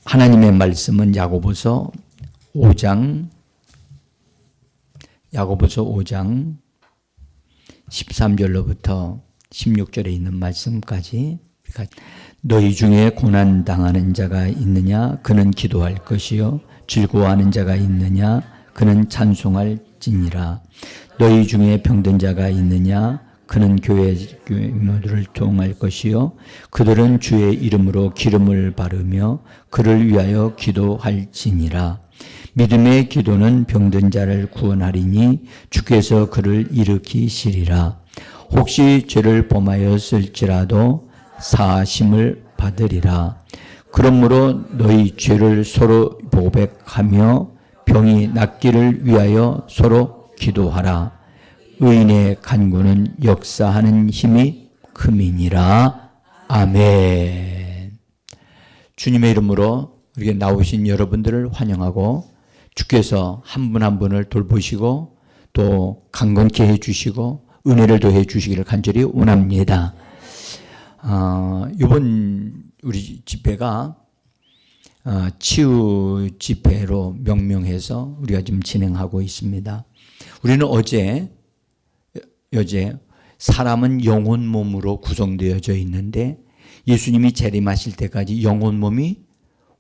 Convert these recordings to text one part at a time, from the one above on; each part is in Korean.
하나님의 말씀은 야고보서 5장 13절로부터 16절에 있는 말씀까지, 너희 중에 고난 당하는 자가 있느냐 그는 기도할 것이요 즐거워하는 자가 있느냐 그는 찬송할지니라. 너희 중에 병든 자가 있느냐 그는 교회 모두를 도움할 것이요 그들은 주의 이름으로 기름을 바르며 그를 위하여 기도할지니라. 믿음의 기도는 병든 자를 구원하리니 주께서 그를 일으키시리라. 혹시 죄를 범하였을지라도 사하심을 받으리라. 그러므로 너희 죄를 서로 고백하며 병이 낫기를 위하여 서로 기도하라. 의인의 간구는 역사하는 힘이 큼이니라. 아멘. 주님의 이름으로 우리에게 나오신 여러분들을 환영하고, 주께서 한 분 한 분을 돌보시고 또 강건케 해주시고 은혜를 더해 주시기를 간절히 원합니다. 이번 우리 집회가 치유 집회로 명명해서 우리가 지금 진행하고 있습니다. 우리는 어제 사람은 영혼 몸으로 구성되어져 있는데 예수님이 재림하실 때까지 영혼 몸이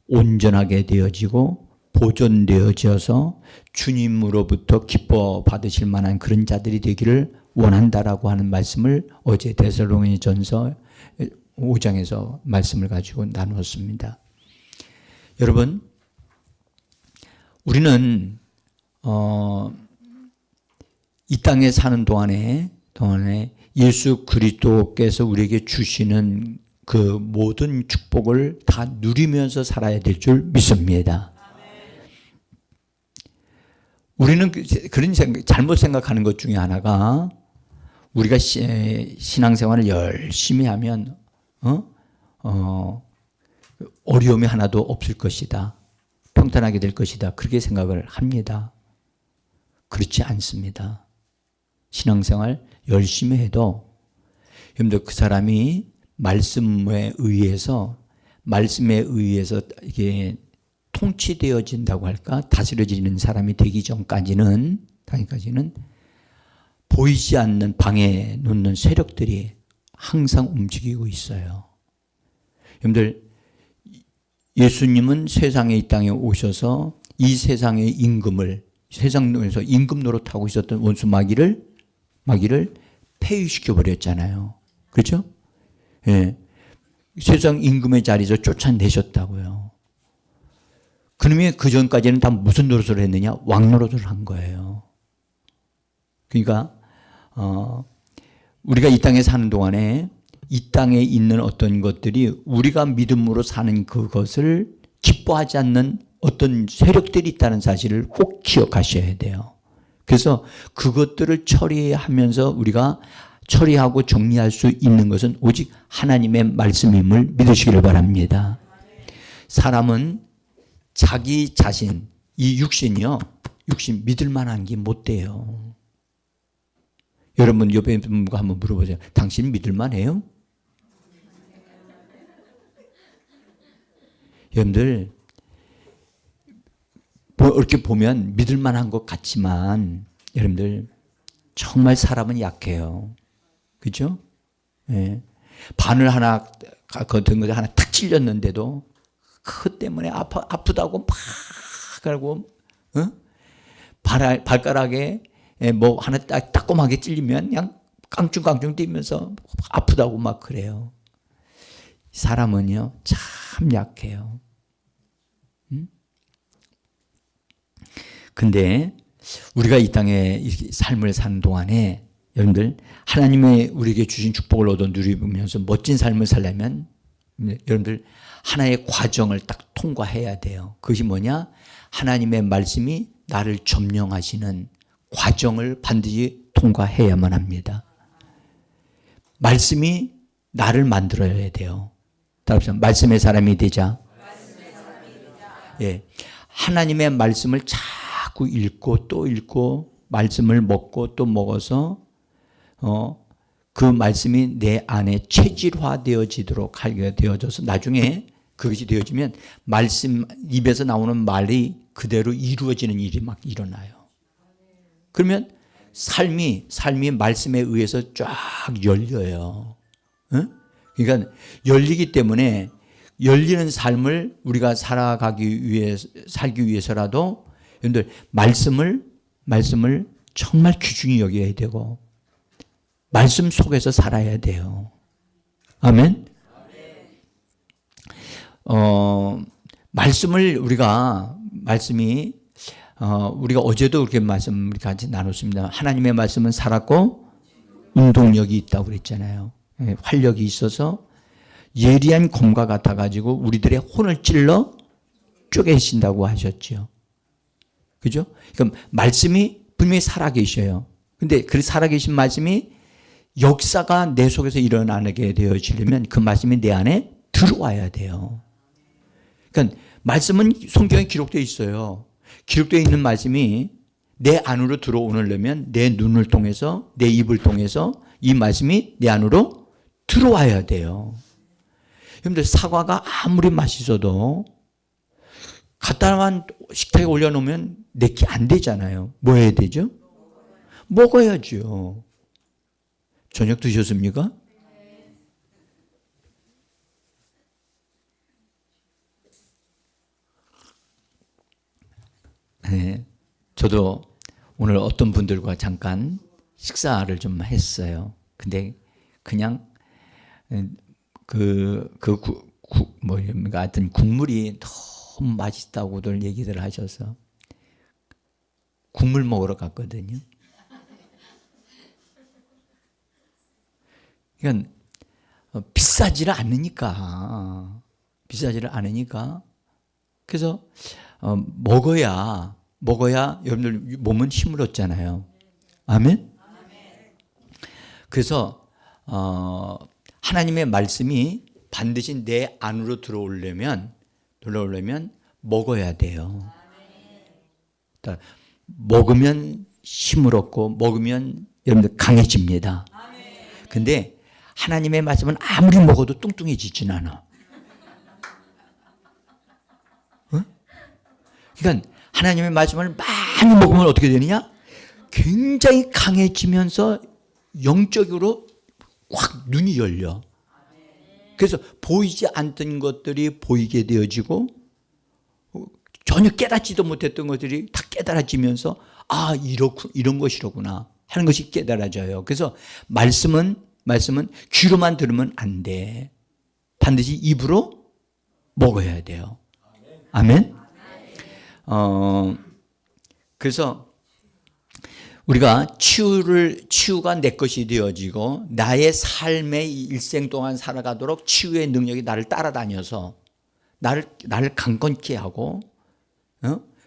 온전하게 되어지고 보존되어져서 주님으로부터 기뻐 받으실 만한 그런 자들이 되기를 원한다라고 하는 말씀을 어제 데살로니가전서 5장에서 말씀을 가지고 나누었습니다. 여러분, 우리는 이 땅에 사는 동안에 예수 그리스도께서 우리에게 주시는 그 모든 축복을 다 누리면서 살아야 될 줄 믿습니다. 우리는 그런 잘못 생각하는 것 중에 하나가, 우리가 신앙생활을 열심히 하면 어려움이 하나도 없을 것이다, 평탄하게 될 것이다, 그렇게 생각을 합니다. 그렇지 않습니다. 신앙생활 열심히 해도 여러분들, 그 사람이 말씀에 의해서 이게 통치되어진다고 할까, 다스려지는 사람이 되기 전까지는 보이지 않는 방해 놓는 세력들이 항상 움직이고 있어요. 여러분들, 예수님은 세상에 이 땅에 오셔서 이 세상의 세상에서 임금 노릇하고 있었던 원수 마귀를 폐위시켜 버렸잖아요. 그렇죠? 예. 세상 임금의 자리에서 쫓아내셨다고요. 그러면 그 전까지는 다 무슨 노릇을 했느냐? 왕 노릇을 한 거예요. 그러니까 우리가 이 땅에 사는 동안에 이 땅에 있는 어떤 것들이 우리가 믿음으로 사는 그것을 기뻐하지 않는 어떤 세력들이 있다는 사실을 꼭 기억하셔야 돼요. 그래서 그것들을 처리하면서 우리가 처리하고 정리할 수 있는 것은 오직 하나님의 말씀임을 믿으시기를 바랍니다. 사람은 자기 자신, 이 육신 믿을 만한 게 못 돼요. 여러분 옆에 분과 한번 물어보세요. 당신 믿을 만해요? 여러분들, 이렇게 보면 믿을 만한 것 같지만 여러분들, 정말 사람은 약해요. 그죠? 예. 바늘 하나, 같은 거 하나 탁 찔렸는데도 그 때문에 아프다고 막 하고, 발가락에 뭐 하나 따끔하게 찔리면 그냥 깡충깡충 뛰면서 아프다고 막 그래요. 사람은요, 참 약해요. 근데 우리가 이 땅에 삶을 사는 동안에 여러분들, 하나님의 우리에게 주신 축복을 얻어 누리면서 멋진 삶을 살려면 여러분들 하나의 과정을 딱 통과해야 돼요. 그것이 뭐냐? 하나님의 말씀이 나를 점령하시는 과정을 반드시 통과해야만 합니다. 말씀이 나를 만들어야 돼요. 따라서 말씀의 사람이 되자. 예, 하나님의 말씀을 자꾸 읽고 또 읽고 말씀을 먹고 또 먹어서 그 말씀이 내 안에 체질화되어지도록 하게 되어져서 나중에 그것이 되어지면 말씀 입에서 나오는 말이 그대로 이루어지는 일이 막 일어나요. 그러면 삶이 말씀에 의해서 쫙 열려요. 응? 그러니까 열리기 때문에 열리는 삶을 우리가 살기 위해서라도 여러분들 말씀을 정말 귀중히 여겨야 되고 말씀 속에서 살아야 돼요. 아멘. 우리가 어제도 그렇게 말씀 같이 나눴습니다. 하나님의 말씀은 살았고 운동력이 있다고 그랬잖아요. 활력이 있어서 예리한 검과 같아가지고 우리들의 혼을 찔러 쪼개신다고 하셨죠. 그죠? 그럼 말씀이 분명히 살아계셔요. 근데 그 살아계신 말씀이 역사가 내 속에서 일어나게 되어지려면 그 말씀이 내 안에 들어와야 돼요. 그러니까 말씀은 성경에 기록되어 있어요. 기록되어 있는 말씀이 내 안으로 들어오려면 내 눈을 통해서 내 입을 통해서 이 말씀이 내 안으로 들어와야 돼요. 여러분들 사과가 아무리 맛있어도 갖다만 식탁에 올려놓으면 내게 안 되잖아요. 뭐 해야 되죠? 먹어야죠. 저녁 드셨습니까? 네, 저도 오늘 어떤 분들과 잠깐 식사를 좀 했어요. 근데 그냥 하여튼 국물이 너무 맛있다고들 얘기들 하셔서 국물 먹으러 갔거든요. 그러니까 비싸지를 않으니까 그래서 먹어야 여러분들 몸은 힘을 얻잖아요. 아멘. 그래서 하나님의 말씀이 반드시 내 안으로 들어오려면 먹어야 돼요. 그러니까 먹으면 힘을 얻고 먹으면 여러분들 강해집니다. 근데 하나님의 말씀은 아무리 먹어도 뚱뚱해지진 않아. 그러니까 하나님의 말씀을 많이 먹으면 어떻게 되느냐? 굉장히 강해지면서 영적으로 확 눈이 열려. 그래서 보이지 않던 것들이 보이게 되어지고 전혀 깨닫지도 못했던 것들이 다 깨달아지면서 이런 것이로구나 하는 것이 깨달아져요. 그래서 말씀은 귀로만 들으면 안 돼. 반드시 입으로 먹어야 돼요. 아멘. 그래서 우리가 치유가 내 것이 되어지고 나의 삶의 일생 동안 살아가도록 치유의 능력이 나를 따라다녀서 나를 강건케 하고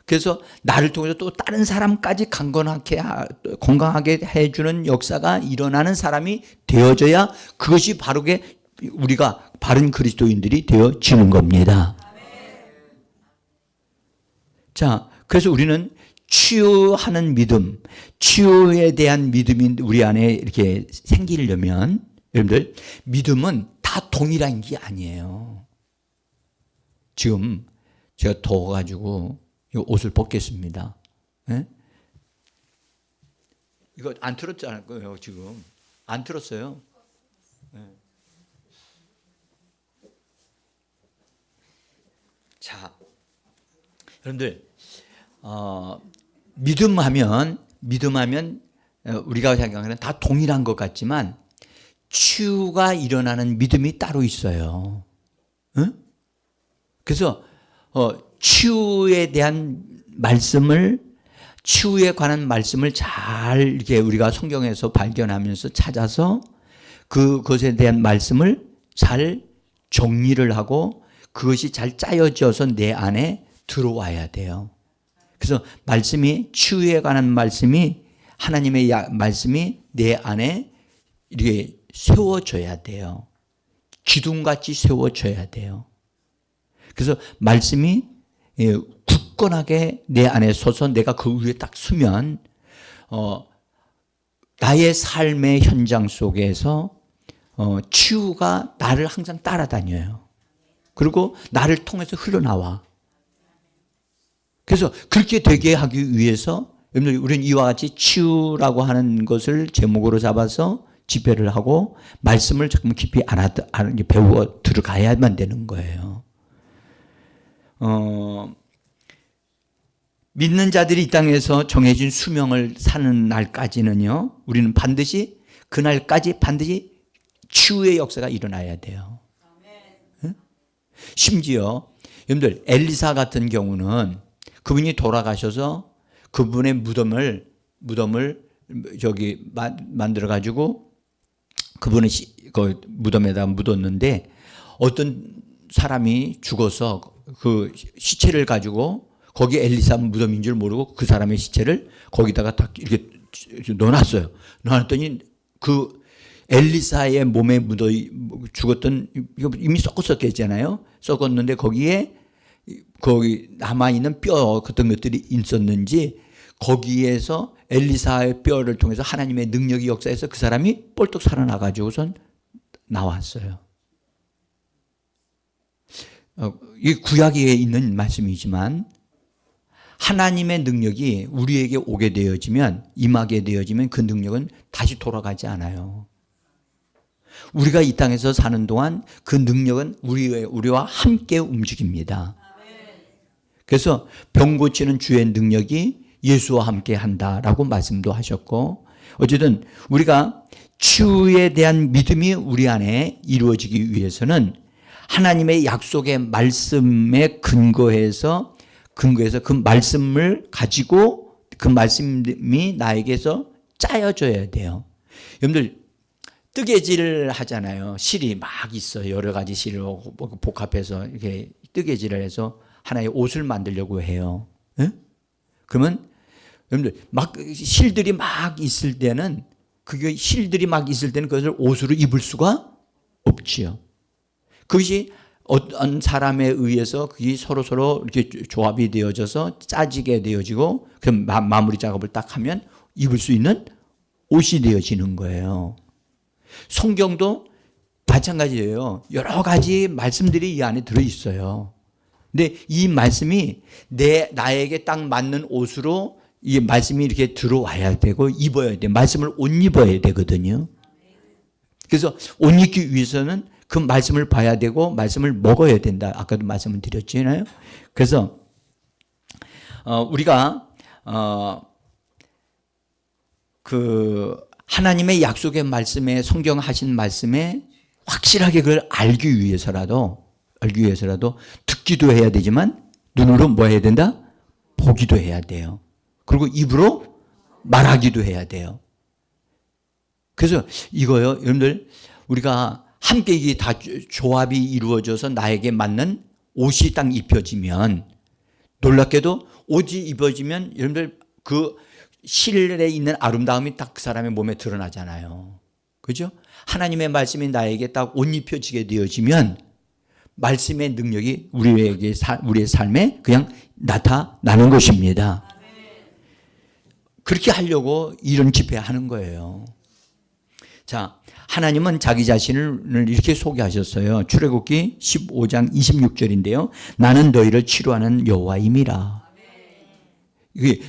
그래서 나를 통해서 또 다른 사람까지 건강하게 해주는 역사가 일어나는 사람이 되어져야 그것이 바르게 우리가 바른 그리스도인들이 되어지는 겁니다. 자, 그래서 우리는 치유하는 믿음, 치유에 대한 믿음이 우리 안에 이렇게 생기려면 여러분들 믿음은 다 동일한 게 아니에요. 지금 제가 더워가지고 이 옷을 벗겠습니다. 네? 이거 안 틀었잖아요. 지금 안 틀었어요. 네. 자, 여러분들 믿음하면 우리가 생각하는 다 동일한 것 같지만 치유가 일어나는 믿음이 따로 있어요. 응? 그래서 치유에 관한 말씀을 잘 이렇게 우리가 성경에서 발견하면서 찾아서 그것에 대한 말씀을 잘 정리를 하고 그것이 잘 짜여져서 내 안에 들어와야 돼요. 그래서 치유에 관한 말씀이 하나님의 말씀이 내 안에 이렇게 세워져야 돼요. 기둥같이 세워져야 돼요. 그래서 말씀이 굳건하게 내 안에 서서 내가 그 위에 딱 서면 나의 삶의 현장 속에서 치유가 나를 항상 따라다녀요. 그리고 나를 통해서 흘러나와. 그래서 그렇게 되게 하기 위해서 여러분들 우리는 이와 같이 치유라고 하는 것을 제목으로 잡아서 집회를 하고 말씀을 조금 깊이 배워 들어가야만 되는 거예요. 믿는 자들이 이 땅에서 정해진 수명을 사는 날까지는요, 우리는 반드시 그날까지 반드시 치유의 역사가 일어나야 돼요. 응? 심지어 여러분들 엘리사 같은 경우는 그분이 돌아가셔서 그분의 무덤을 저기 만들어 가지고 그분의 그 무덤에다 묻었는데 어떤 사람이 죽어서 그 시체를 가지고 거기 엘리사 무덤인 줄 모르고 그 사람의 시체를 거기다가 딱 이렇게 넣어놨어요. 넣어놨더니 그 엘리사의 몸에 묻어 죽었던, 이거 이미 썩었었겠잖아요. 썩었는데 거기에 거기 남아있는 뼈 같은 것들이 있었는지 거기에서 엘리사의 뼈를 통해서 하나님의 능력이 역사해서 그 사람이 뻘떡 살아나가지고선 나왔어요. 이 구약에 있는 말씀이지만 하나님의 능력이 우리에게 오게 되어지면, 임하게 되어지면 그 능력은 다시 돌아가지 않아요. 우리가 이 땅에서 사는 동안 그 능력은 우리와 함께 움직입니다. 그래서 병 고치는 주의 능력이 예수와 함께 한다라고 말씀도 하셨고, 어쨌든 우리가 치유에 대한 믿음이 우리 안에 이루어지기 위해서는 하나님의 약속의 말씀에 근거해서 그 말씀을 가지고 그 말씀이 나에게서 짜여져야 돼요. 여러분들 뜨개질을 하잖아요. 실이 막 있어요. 여러 가지 실을 복합해서 이렇게 뜨개질을 해서 하나의 옷을 만들려고 해요. 네? 그러면 여러분들 막 실들이 막 있을 때는 그것을 옷으로 입을 수가 없지요. 그것이 어떤 사람에 의해서 그게 서로 이렇게 조합이 되어져서 짜지게 되어지고 그럼 마무리 작업을 딱 하면 입을 수 있는 옷이 되어지는 거예요. 성경도 마찬가지예요. 여러 가지 말씀들이 이 안에 들어있어요. 근데 이 말씀이 나에게 딱 맞는 옷으로 이 말씀이 이렇게 들어와야 되고 입어야 돼. 말씀을 옷 입어야 되거든요. 그래서 옷 입기 위해서는 그 말씀을 봐야 되고 말씀을 먹어야 된다. 아까도 말씀을 드렸잖아요. 그래서 우리가 그 하나님의 약속의 말씀에, 성경 하신 말씀에 확실하게 그걸 알기 위해서라도 듣기도 해야 되지만 눈으로 뭐 해야 된다? 보기도 해야 돼요. 그리고 입으로 말하기도 해야 돼요. 그래서 이거요, 여러분들, 우리가 함께 이게 다 조합이 이루어져서 나에게 맞는 옷이 딱 입혀지면, 놀랍게도 옷이 입어지면 여러분들 그 실에 있는 아름다움이 딱 그 사람의 몸에 드러나잖아요. 그죠? 하나님의 말씀이 나에게 딱 옷 입혀지게 되어지면 말씀의 능력이 우리의 삶에 그냥 나타나는 것입니다. 그렇게 하려고 이런 집회하는 거예요. 자, 하나님은 자기 자신을 이렇게 소개하셨어요. 출애굽기 15장 26절인데요. 나는 너희를 치료하는 여호와임이라.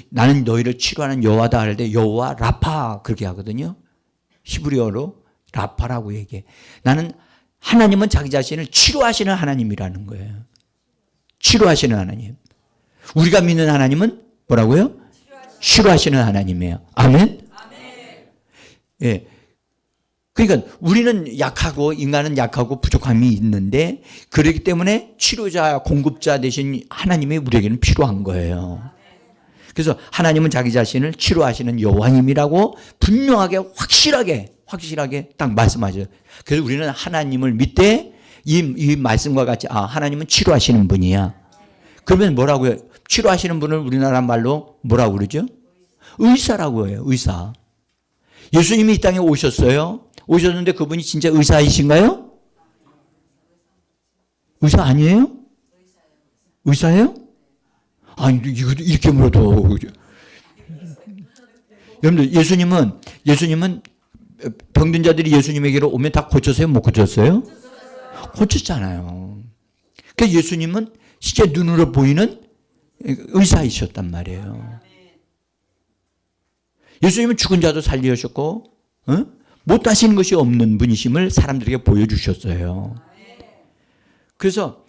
나는 너희를 치료하는 여호와다 할 때 여호와 라파 그렇게 하거든요. 히브리어로 라파라고 얘기해. 하나님은 자기 자신을 치료하시는 하나님이라는 거예요. 치료하시는 하나님. 우리가 믿는 하나님은 뭐라고요? 치료하시는 하나님이에요. 아멘? 예. 그러니까 우리는 약하고 인간은 약하고 부족함이 있는데 그렇기 때문에 치료자, 공급자 대신 하나님이 우리에게는 필요한 거예요. 그래서 하나님은 자기 자신을 치료하시는 여호와님이라고 분명하게 확실하게 딱 말씀하셔요. 그래서 우리는 하나님을 믿되 이 말씀과 같이 하나님은 치료하시는 분이야. 그러면 뭐라고요? 치료하시는 분을 우리나라 말로 뭐라고 그러죠? 의사라고 해요. 의사. 예수님이 이 땅에 오셨어요. 오셨는데 그분이 진짜 의사이신가요? 의사 아니에요? 의사예요? 아니, 이것도 이렇게 물어도. 여러분들, 예수님은 병든 자들이 예수님에게로 오면 다 고쳤어요? 못 고쳤어요? 고쳤잖아요. 그 예수님은 실제 눈으로 보이는 의사이셨단 말이에요. 예수님은 죽은 자도 살리셨고 못하시는 것이 없는 분이심을 사람들에게 보여주셨어요. 그래서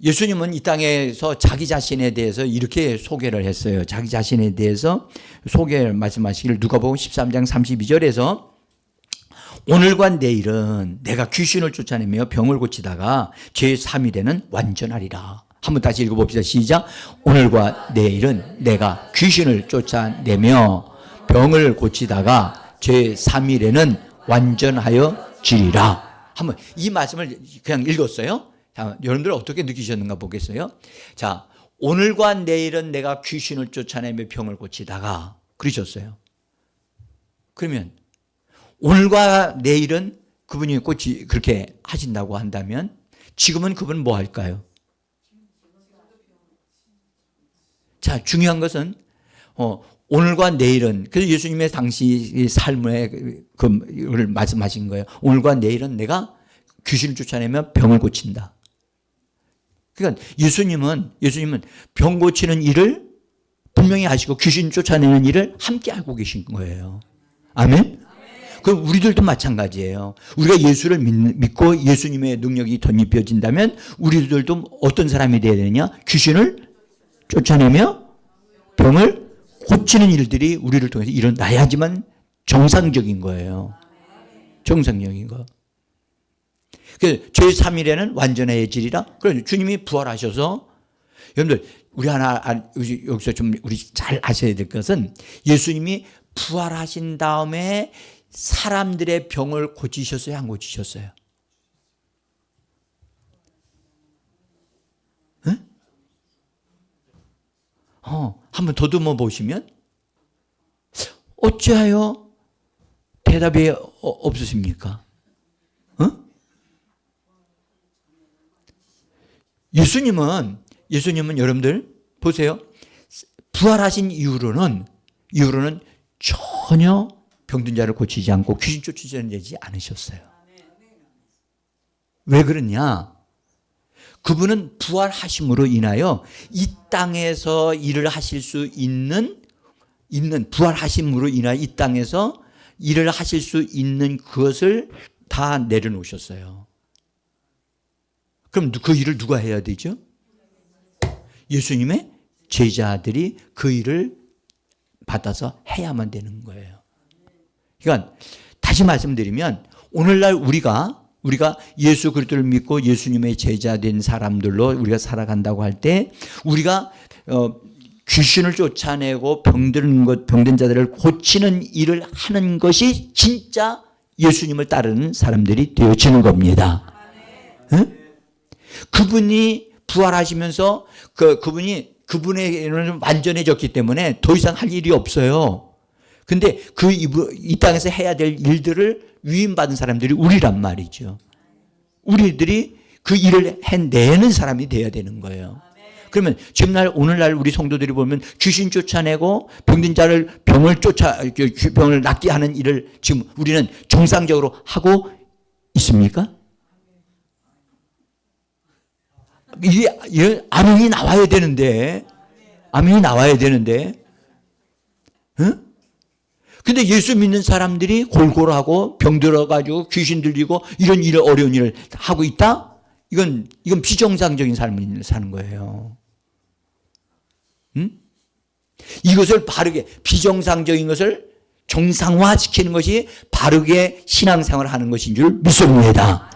예수님은 이 땅에서 자기 자신에 대해서 이렇게 소개를 했어요. 자기 자신에 대해서 소개를 말씀하시기를 누가복음 13장 32절에서 오늘과 내일은 내가 귀신을 쫓아내며 병을 고치다가 제3일에는 완전하리라. 한번 다시 읽어봅시다. 시작. 오늘과 내일은 내가 귀신을 쫓아내며 병을 고치다가 제3일에는 완전하여 지리라. 한번 이 말씀을 그냥 읽었어요. 자, 여러분들 어떻게 느끼셨는가 보겠어요. 자, 오늘과 내일은 내가 귀신을 쫓아내며 병을 고치다가 그러셨어요. 그러면 오늘과 내일은 그분이 그렇게 하신다고 한다면 지금은 그분은 뭐 할까요? 자, 중요한 것은 오늘과 내일은 그래서 예수님의 당시 삶의 그를 말씀하신 거예요. 오늘과 내일은 내가 귀신을 쫓아내며 병을 고친다. 그러니까 예수님은 병 고치는 일을 분명히 하시고 귀신 쫓아내는 일을 함께 알고 계신 거예요. 아멘? 그럼 우리들도 마찬가지예요. 우리가 예수를 믿고 예수님의 능력이 덧입혀진다면 우리들도 어떤 사람이 되어야 되느냐? 귀신을 쫓아내며 병을 고치는 일들이 우리를 통해서 일어나야지만 정상적인 거예요. 정상적인 거. 제3일에는 완전해지리라. 그래서 주님이 부활하셔서 여러분들 우리 여기서 좀 우리 잘 아셔야 될 것은 예수님이 부활하신 다음에 사람들의 병을 고치셨어요? 안 고치셨어요? 응? 한번 더듬어 보시면 어찌하여 대답이 없으십니까? 예수님은 여러분들 보세요. 부활하신 이후로는 전혀 병든 자를 고치지 않고 귀신 쫓아내지 않으셨어요. 왜 그러냐? 그분은 부활하심으로 인하여 이 땅에서 일을 하실 수 있는 부활하심으로 인하여 이 땅에서 일을 하실 수 있는 그것을 다 내려놓으셨어요. 그럼 그 일을 누가 해야 되죠? 예수님의 제자들이 그 일을 받아서 해야만 되는 거예요. 그러니까 다시 말씀드리면 오늘날 우리가 예수 그리스도를 믿고 예수님의 제자 된 사람들로 우리가 살아간다고 할 때 우리가 귀신을 쫓아내고 병든 자들을 고치는 일을 하는 것이 진짜 예수님을 따르는 사람들이 되어지는 겁니다. 응? 그분이 부활하시면서 그분에게는 완전해졌기 때문에 더 이상 할 일이 없어요. 근데 이 땅에서 해야 될 일들을 위임받은 사람들이 우리란 말이죠. 우리들이 그 일을 해내는 사람이 돼야 되는 거예요. 그러면 오늘날 우리 성도들이 보면 귀신 쫓아내고 병든 자를 병을 낫게 하는 일을 지금 우리는 정상적으로 하고 있습니까? 이게 아멘이 나와야 되는데, 응? 근데 예수 믿는 사람들이 골골하고 병 들어가지고 귀신 들리고 이런 어려운 일을 하고 있다? 이건 비정상적인 삶을 사는 거예요. 응? 이것을 바르게, 비정상적인 것을 정상화시키는 것이 바르게 신앙생활을 하는 것인 줄 믿습니다.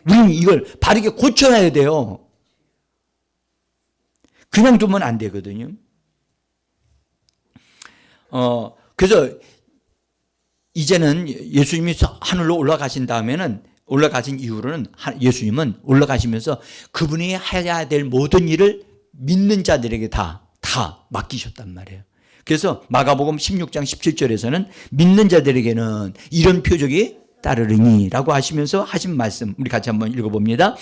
우리는 이걸 바르게 고쳐야 돼요. 그냥 두면 안 되거든요. 그래서 이제는 예수님이 하늘로 올라가신 이후로는 예수님은 올라가시면서 그분이 해야 될 모든 일을 믿는 자들에게 다 맡기셨단 말이에요. 그래서 마가복음 16장 17절에서는 믿는 자들에게는 이런 표적이 따르리니라고 하시면서 하신 말씀 우리 같이 한번 읽어봅니다.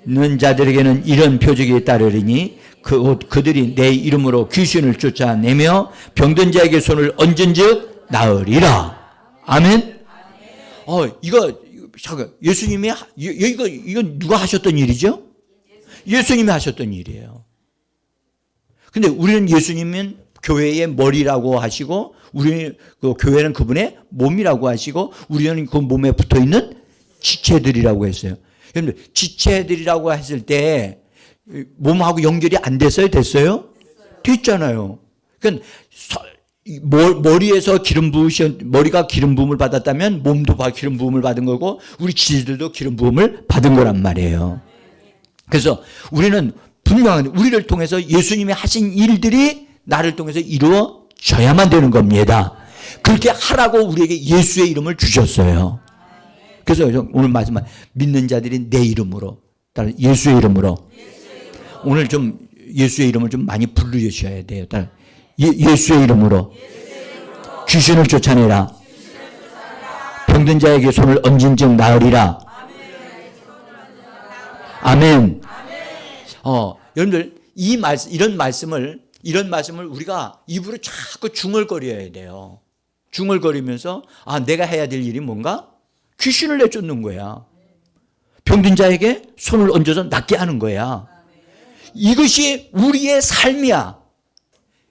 믿는 자들에게는 이런 표적이 따르리니 그들이 내 이름으로 귀신을 쫓아내며 병든 자에게 손을 얹은즉 나으리라. 아멘. 이거 잠깐, 예수님이, 이거 누가 하셨던 일이죠? 예수님이 하셨던 일이에요. 근데 우리는 예수님은 교회의 머리라고 하시고, 우리는 그 교회는 그분의 몸이라고 하시고, 우리는 그 몸에 붙어 있는 지체들이라고 했어요. 여러분들, 지체들이라고 했을 때, 몸하고 연결이 안 됐어요? 됐어요? 됐잖아요. 그러니까, 머리에서 머리가 기름 부음을 받았다면 몸도 기름 부음을 받은 거고 우리 지체들도 기름 부음을 받은 거란 말이에요. 그래서 우리는 분명한 우리를 통해서 예수님이 하신 일들이 나를 통해서 이루어져야만 되는 겁니다. 그렇게 하라고 우리에게 예수의 이름을 주셨어요. 그래서 오늘 마지막 믿는 자들이 내 이름으로, 예수의 이름으로. 오늘 좀 예수의 이름을 좀 많이 부르셔야 돼요. 예수의 이름으로 귀신을 쫓아내라. 병든 자에게 손을 얹은 즉 나으리라. 아멘. 여러분들 이런 말씀을 우리가 입으로 자꾸 중얼거려야 돼요. 중얼거리면서 내가 해야 될 일이 뭔가? 귀신을 내쫓는 거야. 병든 자에게 손을 얹어서 낫게 하는 거야. 이것이 우리의 삶이야.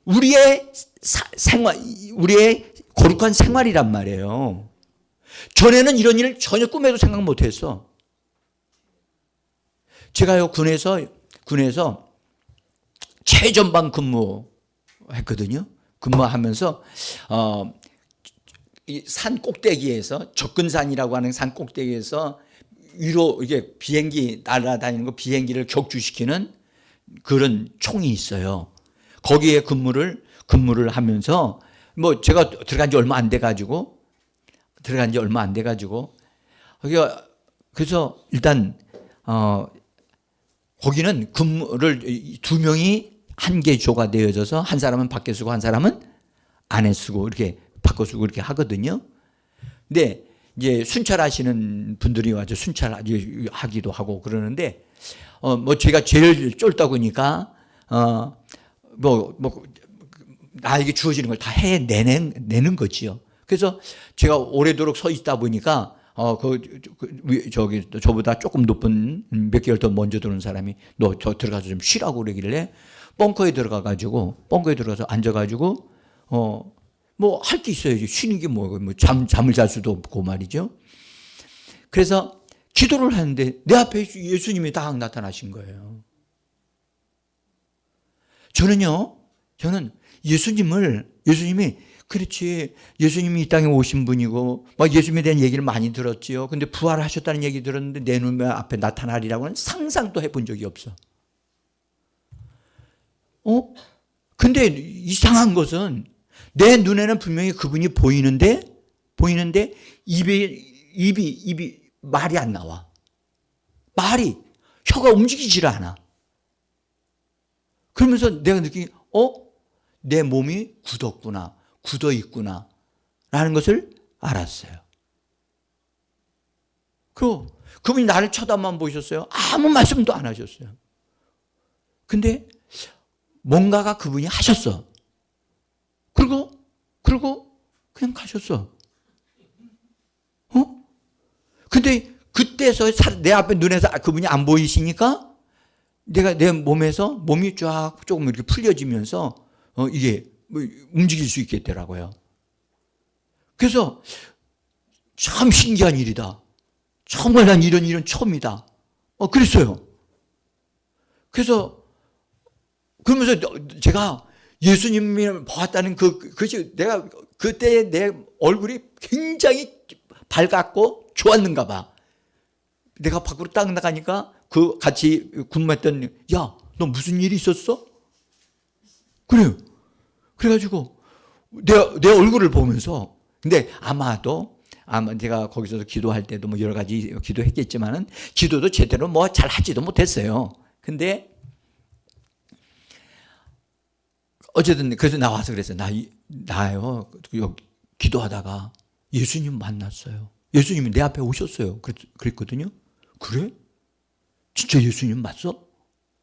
우리의 생활, 우리의 거룩한 생활이란 말이에요. 전에는 이런 일을 전혀 꿈에도 생각 못 했어. 제가요, 군에서 최전방 근무했거든요. 근무하면서, 산 꼭대기에서, 접근산이라고 하는 산 꼭대기에서 위로 이게 비행기 날아다니는 거 비행기를 격추시키는 그런 총이 있어요. 거기에 근무를 하면서 제가 들어간 지 얼마 안 돼 가지고 그래서 일단 거기는 근무를 2명이 한 개 조가 되어져서 한 사람은 밖에 쓰고 한 사람은 안에 쓰고 이렇게 바꿔 쓰고 이렇게 하거든요. 근데 이제 순찰하시는 분들이 와서 순찰하기도 하고 그러는데 제가 제일 쫄다 보니까 나에게 주어지는 걸 다 해내는 거지요. 그래서 제가 오래도록 서 있다 보니까, 저보다 조금 높은 몇 개월 더 먼저 들어온 사람이 너 저 들어가서 좀 쉬라고 그러길래 벙커에 들어가서 앉아가지고, 할 게 있어야지. 쉬는 게 잠을 잘 수도 없고 말이죠. 그래서 기도를 하는데 내 앞에 예수님이 딱 나타나신 거예요. 저는 예수님이 그렇지. 예수님이 이 땅에 오신 분이고, 예수님에 대한 얘기를 많이 들었지요. 근데 부활하셨다는 얘기 들었는데 내 눈 앞에 나타나리라고는 상상도 해본 적이 없어. 근데 이상한 것은 내 눈에는 분명히 그분이 보이는데 입이 말이 안 나와. 혀가 움직이질 않아. 그러면서 내가 느끼기, 내 몸이 굳어 있구나 라는 것을 알았어요. 그분이 나를 쳐다만 보셨어요. 아무 말씀도 안 하셨어요. 근데 뭔가가 그분이 하셨어. 그리고 그냥 가셨어. 근데 그때서 내 앞에 눈에서 그분이 안 보이시니까 내가 내 몸이 쫙 조금 이렇게 풀려지면서 이게 움직일 수 있겠더라고요. 그래서 참 신기한 일이다. 정말 난 이런 일은 처음이다. 그랬어요. 그러면서 제가 예수님을 보았다는 그것이 내가 그때 내 얼굴이 굉장히 밝았고 좋았는가 봐. 내가 밖으로 딱 나가니까 같이 근무했던, 야, 너 무슨 일이 있었어? 그래요. 그래가지고 내 얼굴을 보면서, 근데 아마 제가 거기서 기도할 때도 여러 가지 기도했겠지만은 기도도 제대로 잘 하지도 못했어요. 근데 어쨌든 그래서 나와서 그랬어요. 나요 기도하다가 예수님 만났어요. 예수님이 내 앞에 오셨어요. 그랬거든요. 그래? 진짜 예수님 맞어?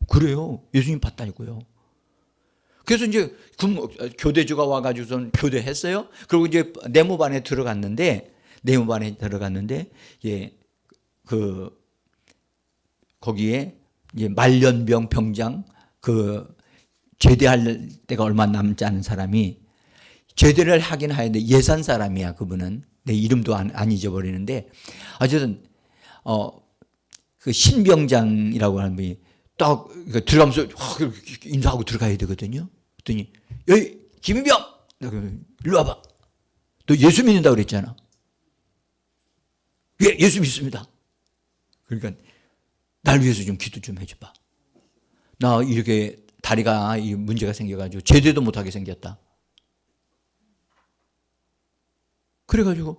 그래요. 예수님 봤다니까요. 그래서 이제 교대주가 와가지고선 교대했어요. 그리고 이제 내무반에 들어갔는데 예, 거기에 이제 말년병 병장 제대할 때가 얼마 남지 않은 사람이 제대를 하긴 하는데 예산 사람이야. 그분은 내 이름도 안 잊어버리는데 어쨌든 그 신병장이라고 하는 분이 딱 들어가면서 인사하고 들어가야 되거든요. 그랬더니 여기 김인병 일로 와봐. 너 예수 믿는다고 그랬잖아. 예, 예수 믿습니다. 그러니까 날 위해서 좀 기도 좀 해줘봐. 나 이렇게 다리가 문제가 생겨가지고 제대도 못하게 생겼다. 그래가지고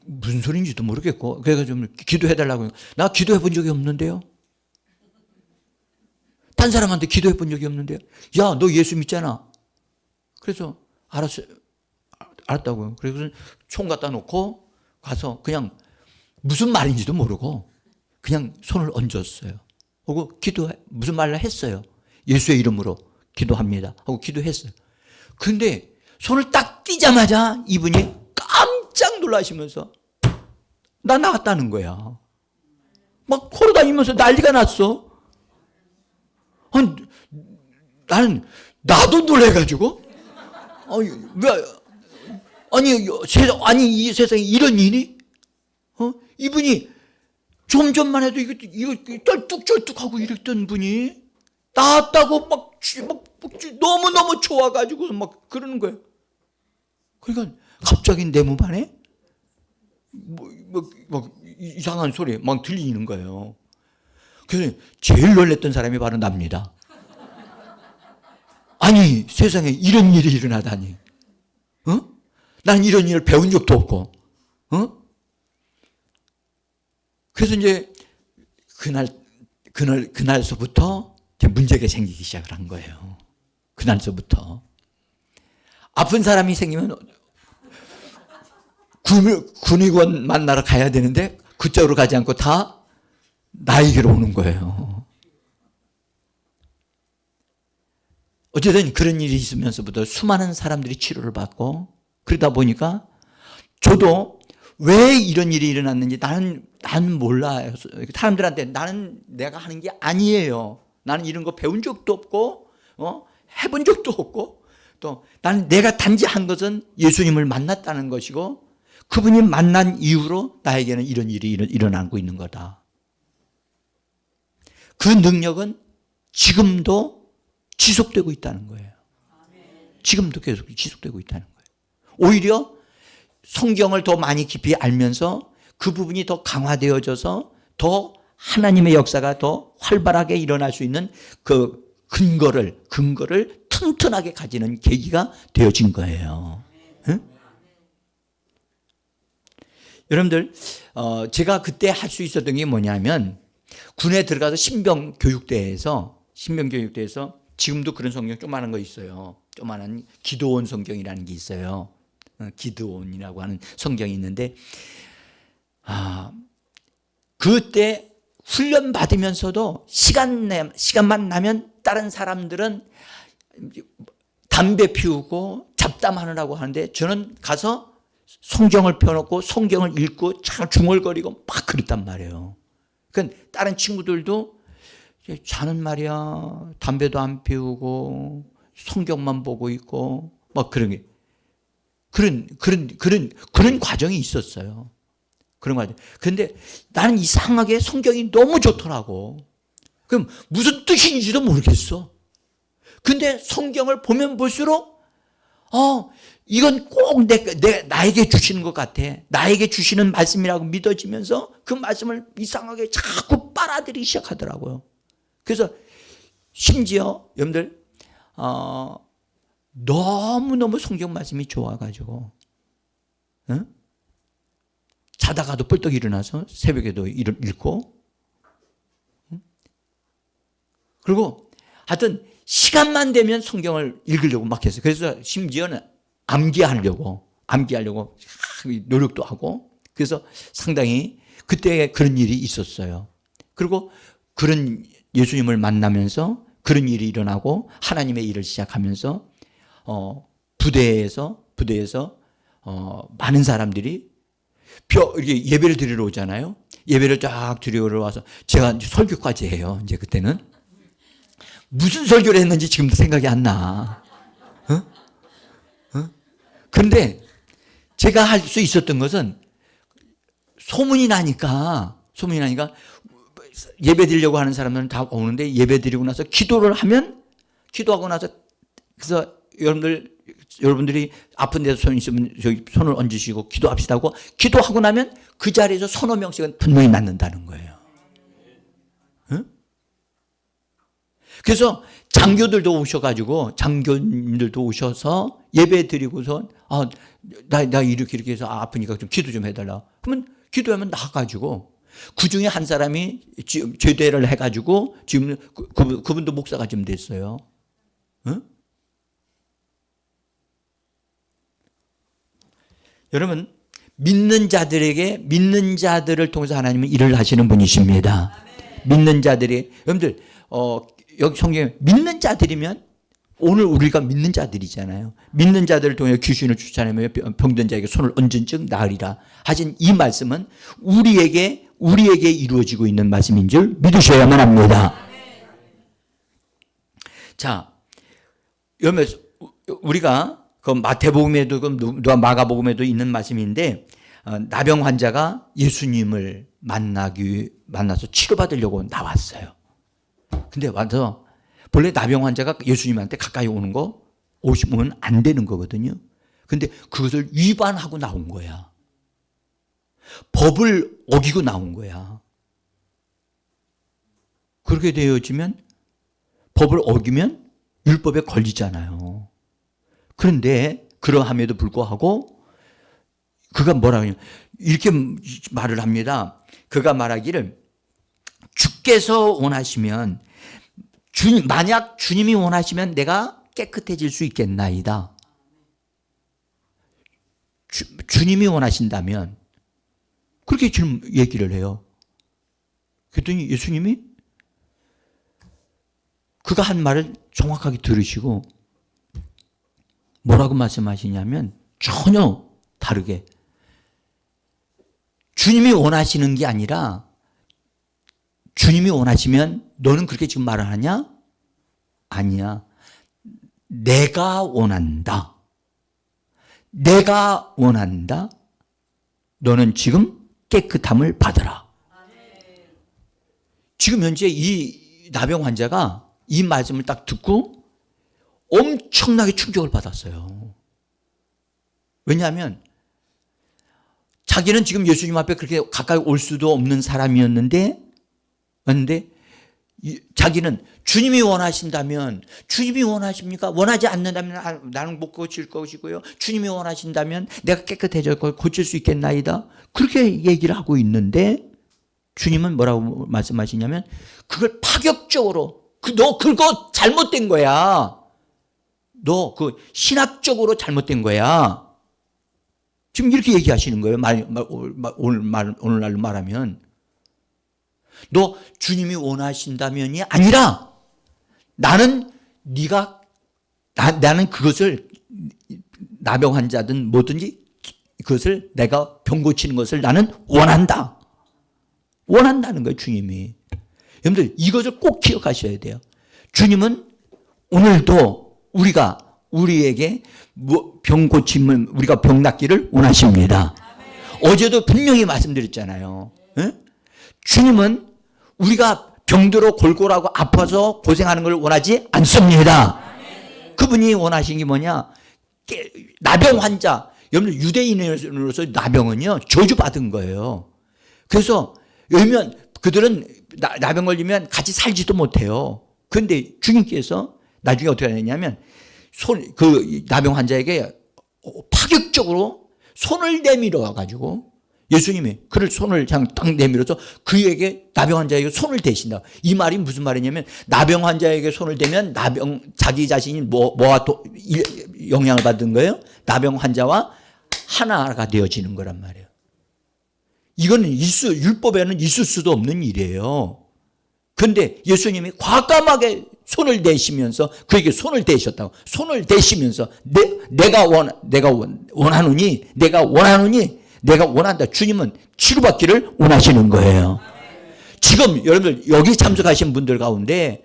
무슨 소리인지도 모르겠고 그래가지고 기도해달라고. 나 기도해 본 적이 없는데요. 딴 사람한테 기도해 본 적이 없는데요. 야, 너 예수 믿잖아. 그래서 알았다고요. 그래서 총 갖다 놓고 가서 그냥 무슨 말인지도 모르고 그냥 손을 얹었어요. 하고 무슨 말을 했어요. 예수의 이름으로 기도합니다. 하고 기도했어요. 근데 손을 딱 띄자마자 이분이 깜짝 놀라시면서 나 나갔다는 거야. 막 걸어다니면서 난리가 났어. 나도 놀래가지고 이 세상에 이런 일이? 이분이 좀 전만 해도 이거 쩔뚝쩔뚝하고 이랬던 분이 나왔다고 막 너무너무 좋아가지고 막 그러는 거예요. 그러니까 갑자기 내 몸 안에 이상한 소리 막 들리는 거예요. 그래서 제일 놀랬던 사람이 바로 납니다. 아니, 세상에 이런 일이 일어나다니. 난 이런 일을 배운 적도 없고. 그래서 이제 그날서부터 문제가 생기기 시작을 한 거예요. 그날서부터. 아픈 사람이 생기면 군의관 만나러 가야 되는데 그쪽으로 가지 않고 다 나에게로 오는 거예요. 어쨌든 그런 일이 있으면서부터 수많은 사람들이 치료를 받고 그러다 보니까 저도 왜 이런 일이 일어났는지 나는 몰라요. 사람들한테 나는 내가 하는 게 아니에요. 나는 이런 거 배운 적도 없고 해본 적도 없고 또 나는 내가 단지 한 것은 예수님을 만났다는 것이고 그분이 만난 이후로 나에게는 이런 일이 일어나고 있는 거다. 그 능력은 지금도 지속되고 있다는 거예요. 지금도 계속 지속되고 있다는 거예요. 오히려 성경을 더 많이 깊이 알면서 그 부분이 더 강화되어져서 더 하나님의 역사가 더 활발하게 일어날 수 있는 그 근거를 튼튼하게 가지는 계기가 되어진 거예요. 응? 여러분들 제가 그때 할 수 있었던 게 뭐냐면 군에 들어가서 신병교육대에서 지금도 그런 성경 조그마한 거 있어요. 조그마한 기드온 성경이라는 게 있어요. 기드온이라고 하는 성경이 있는데 그때 훈련 받으면서도 시간만 나면 다른 사람들은 담배 피우고 잡담하느라고 하는데 저는 가서 성경을 펴놓고 성경을 읽고 참 중얼거리고 막 그랬단 말이에요. 그러니까 다른 친구들도 자는 말이야 담배도 안 피우고 성경만 보고 있고 막 그런 과정이 있었어요. 그런 과정. 그런데 나는 이상하게 성경이 너무 좋더라고. 그럼 무슨 뜻인지도 모르겠어. 근데 성경을 보면 볼수록 이건 꼭 나에게 주시는 것 같아. 나에게 주시는 말씀이라고 믿어지면서 그 말씀을 이상하게 자꾸 빨아들이기 시작하더라고요. 그래서 심지어 여러분들 너무너무 성경 말씀이 좋아가지고 자다가도 벌떡 일어나서 새벽에도 읽고 그리고 하여튼 시간만 되면 성경을 읽으려고 막 했어요. 그래서 심지어는 암기하려고 노력도 하고 그래서 상당히 그때 그런 일이 있었어요. 그리고 그런 예수님을 만나면서 그런 일이 일어나고 하나님의 일을 시작하면서 부대에서 많은 사람들이 이렇게 예배를 드리러 오잖아요. 예배를 쫙 드리러 와서 제가 이제 설교까지 해요. 이제 그때는 무슨 설교를 했는지 지금도 생각이 안 나. 근데 제가 할 수 있었던 것은 소문이 나니까 예배 드리려고 하는 사람들은 다 오는데 예배 드리고 나서 기도를 하면 기도하고 나서 그래서 여러분들이 아픈 데서 손 있으면 저기 손을 얹으시고 기도합시다 하고 기도하고 나면 그 자리에서 서너 명씩은 분명히 낫는다는 거예요. 응? 그래서 장교들도 오셔가지고 장교님들도 오셔서 예배 드리고서 나 이렇게 해서 아프니까 좀 기도 좀 해달라. 그러면 기도하면 나가가지고 그 중에 한 사람이 제대를 해가지고 지금 그분도 목사가 좀 됐어요. 응? 여러분 믿는 자들을 통해서 하나님은 일을 하시는 분이십니다. 믿는 자들이 여러분들 여기 성경에 믿는 자들이면 오늘 우리가 믿는 자들이잖아요. 믿는 자들을 통해 귀신을 쫓아내며 병든 자에게 손을 얹은 즉 나으리라 하신 이 말씀은 우리에게 이루어지고 있는 말씀인 줄 믿으셔야만 합니다. 자, 여러분 우리가 그 마태복음에도 누가 마가복음에도 있는 말씀인데 나병 환자가 예수님을 만나서 치료받으려고 나왔어요. 근데 와서 본래 나병 환자가 예수님한테 가까이 오시면 안 되는 거거든요. 근데 그것을 위반하고 나온 거야. 법을 어기고 나온 거야. 그렇게 되어지면 법을 어기면 율법에 걸리잖아요. 그런데 그러함에도 불구하고 그가 뭐라고 하냐 이렇게 말을 합니다. 그가 말하기를 주께서 원하시면 만약 주님이 원하시면 내가 깨끗해질 수 있겠나이다. 주님이 원하신다면 그렇게 지금 얘기를 해요. 그랬더니 예수님이 그가 한 말을 정확하게 들으시고 뭐라고 말씀하시냐면 전혀 다르게 주님이 원하시는 게 아니라 주님이 원하시면 너는 그렇게 지금 말을 하냐? 아니야. 내가 원한다. 내가 원한다. 너는 지금 깨끗함을 받으라. 지금 현재 이 나병 환자가 이 말씀을 딱 듣고 엄청나게 충격을 받았어요. 왜냐하면 자기는 지금 예수님 앞에 그렇게 가까이 올 수도 없는 사람이었는데 자기는 주님이 원하신다면 주님이 원하십니까? 원하지 않는다면 나는 못 고칠 것이고요. 주님이 원하신다면 내가 깨끗해질 걸 고칠 수 있겠나이다. 그렇게 얘기를 하고 있는데 주님은 뭐라고 말씀하시냐면 그걸 파격적으로 너 그거 잘못된 거야. 너 그 신학적으로 잘못된 거야. 지금 이렇게 얘기하시는 거예요. 오늘날로 말하면 너 주님이 원하신다면이 아니라 나는 그것을 나병 환자든 뭐든지 그것을 내가 병 고치는 것을 나는 원한다. 원한다는 거예요, 주님이. 여러분들 이것을 꼭 기억하셔야 돼요. 주님은 오늘도 우리에게 병 고침을 우리가 병 낫기를 원하십니다. 어제도 분명히 말씀드렸잖아요. 네? 주님은 우리가 병들어 골골하고 아파서 고생하는 걸 원하지 않습니다. 그분이 원하신 게 뭐냐? 나병 환자. 여러분 유대인으로서 나병은요 저주받은 거예요. 그래서 왜냐면 그들은 나병 걸리면 같이 살지도 못해요. 그런데 주님께서 나중에 어떻게 하냐면 그 나병 환자에게 파격적으로 손을 내밀어 가지고 예수님이 그를 손을 그냥 딱 내밀어서 그에게 나병 환자에게 손을 대신다. 이 말이 무슨 말이냐면 나병 환자에게 손을 대면 자기 자신이 뭐와 영향을 받은 거예요? 나병 환자와 하나가 되어지는 거란 말이에요. 이거는 율법에는 있을 수도 없는 일이에요. 그런데 예수님이 과감하게 손을 대시면서 그에게 손을 대셨다고. 손을 대시면서 내가 원하노니 내가 원한다. 주님은 치료받기를 원하시는 거예요. 지금 여러분들 여기 참석하신 분들 가운데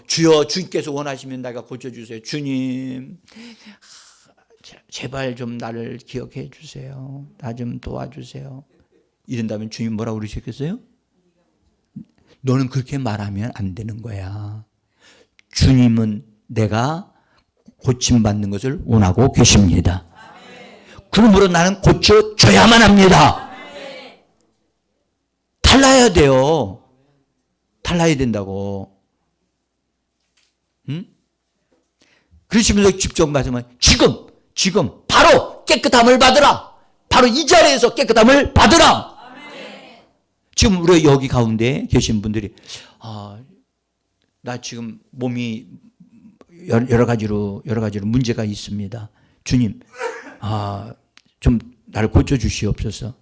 주여 주님께서 원하시면 내가 고쳐주세요. 주님 제발 좀 나를 기억해 주세요. 나 좀 도와주세요. 이런다면 주님 뭐라고 그러셨겠어요? 너는 그렇게 말하면 안 되는 거야. 주님은 내가 고침받는 것을 원하고 계십니다. 그러므로 나는 고쳐줘야만 합니다. 달라야 돼요. 달라야 된다고. 응? 그러시면서 직접 말씀은 지금 바로 깨끗함을 받으라. 바로 이 자리에서 깨끗함을 받으라. 지금 우리 여기 가운데 계신 분들이 나 지금 몸이 여러 가지로 문제가 있습니다. 주님, 좀 나를 고쳐 주시옵소서.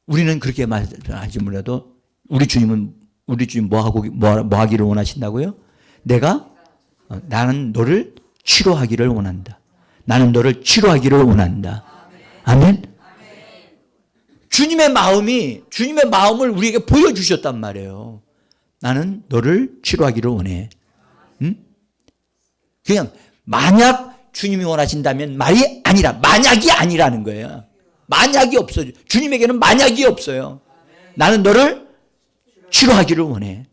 우리는 그렇게 말하지 몰라도 우리 주님 뭐 하기를 원하신다고요? 나는 너를 치료하기를 원한다. 나는 너를 치료하기를 원한다. 아멘. 주님의 마음을 우리에게 보여주셨단 말이에요. 나는 너를 치료하기를 원해. 응? 그냥 만약 주님이 원하신다면 말이 아니라 만약이 아니라는 거예요. 만약이 없어요. 주님에게는 만약이 없어요. 나는 너를 치료하기를 원해.